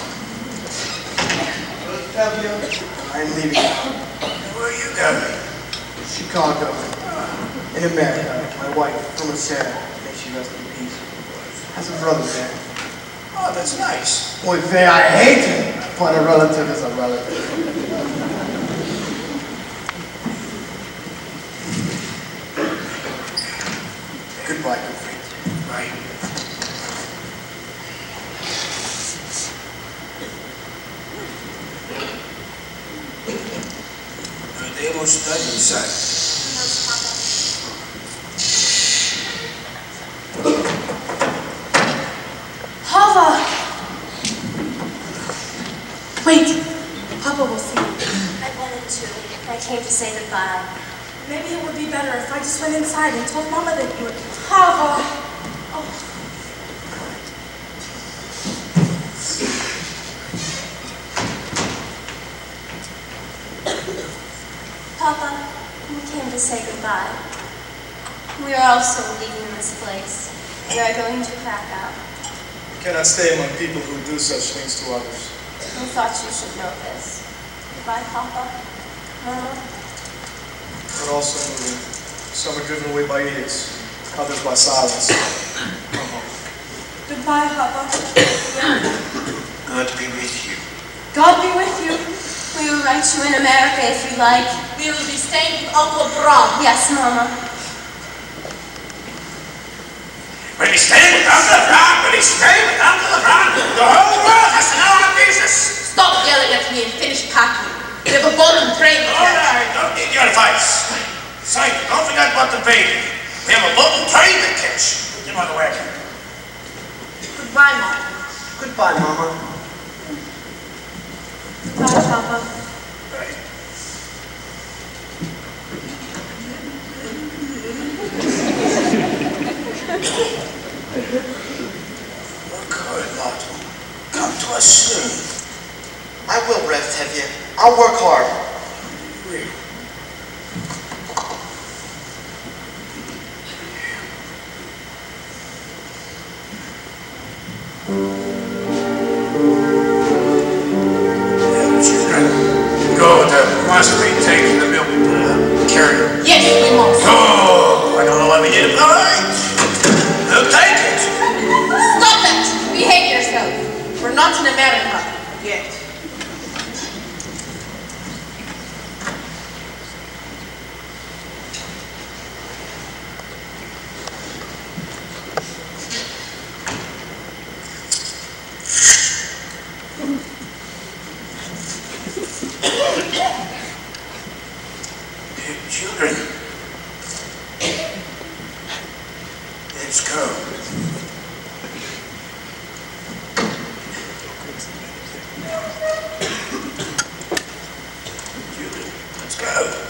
Fabio, I'm leaving. Where are you going? Chicago. In America. My wife, from Sarah, may she rest in peace, has a brother there. Oh, that's nice. Boy, Vay, I hate him, but a relative is a relative. Goodbye, good friend. Right. They will study inside. Papa! Wait! Papa will see you. I wanted to. I came to say goodbye. Maybe it would be better if I just went inside and told Mama that you were... Papa! Oh. Papa, we came to say goodbye. We are also leaving this place. We are going to Krakow. You cannot stay among people who do such things to others. We thought you should know this. Goodbye, Papa. Mama. We're also moving. Some are driven away by edicts, others by silence. Come home. Goodbye, Papa. God be with you. God be with you. We will write you in America if you like. We will be staying with Uncle Brom. Yes, Mama. When he stay with Uncle Brown, when he stay with Uncle Brown, the whole world has to know our business. Stop yelling at me and finish packing. We have a boat and train to All catch. right, don't need your advice. Sight, don't forget about the baby. We have a boat and train to catch. Get on the wagon. Goodbye, Mom. Goodbye, Mama. Goodbye, Papa. Right. Work hard, Otto. Come to us soon. I will rest, Tevye. I'll work hard. Go to must be taking the milk carrier. Yes, we must. Oh, I don't know what we did. All right. We'll take it. Stop it! Behave yourself. We're not in America yet. Children, let's go. Children, let's go.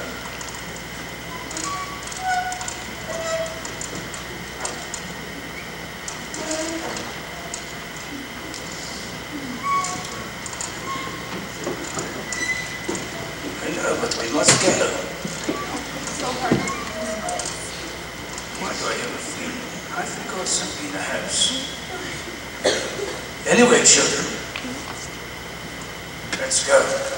I know, but we must go. Why do I have a feeling I forgot something in the house? Anyway, children, let's go.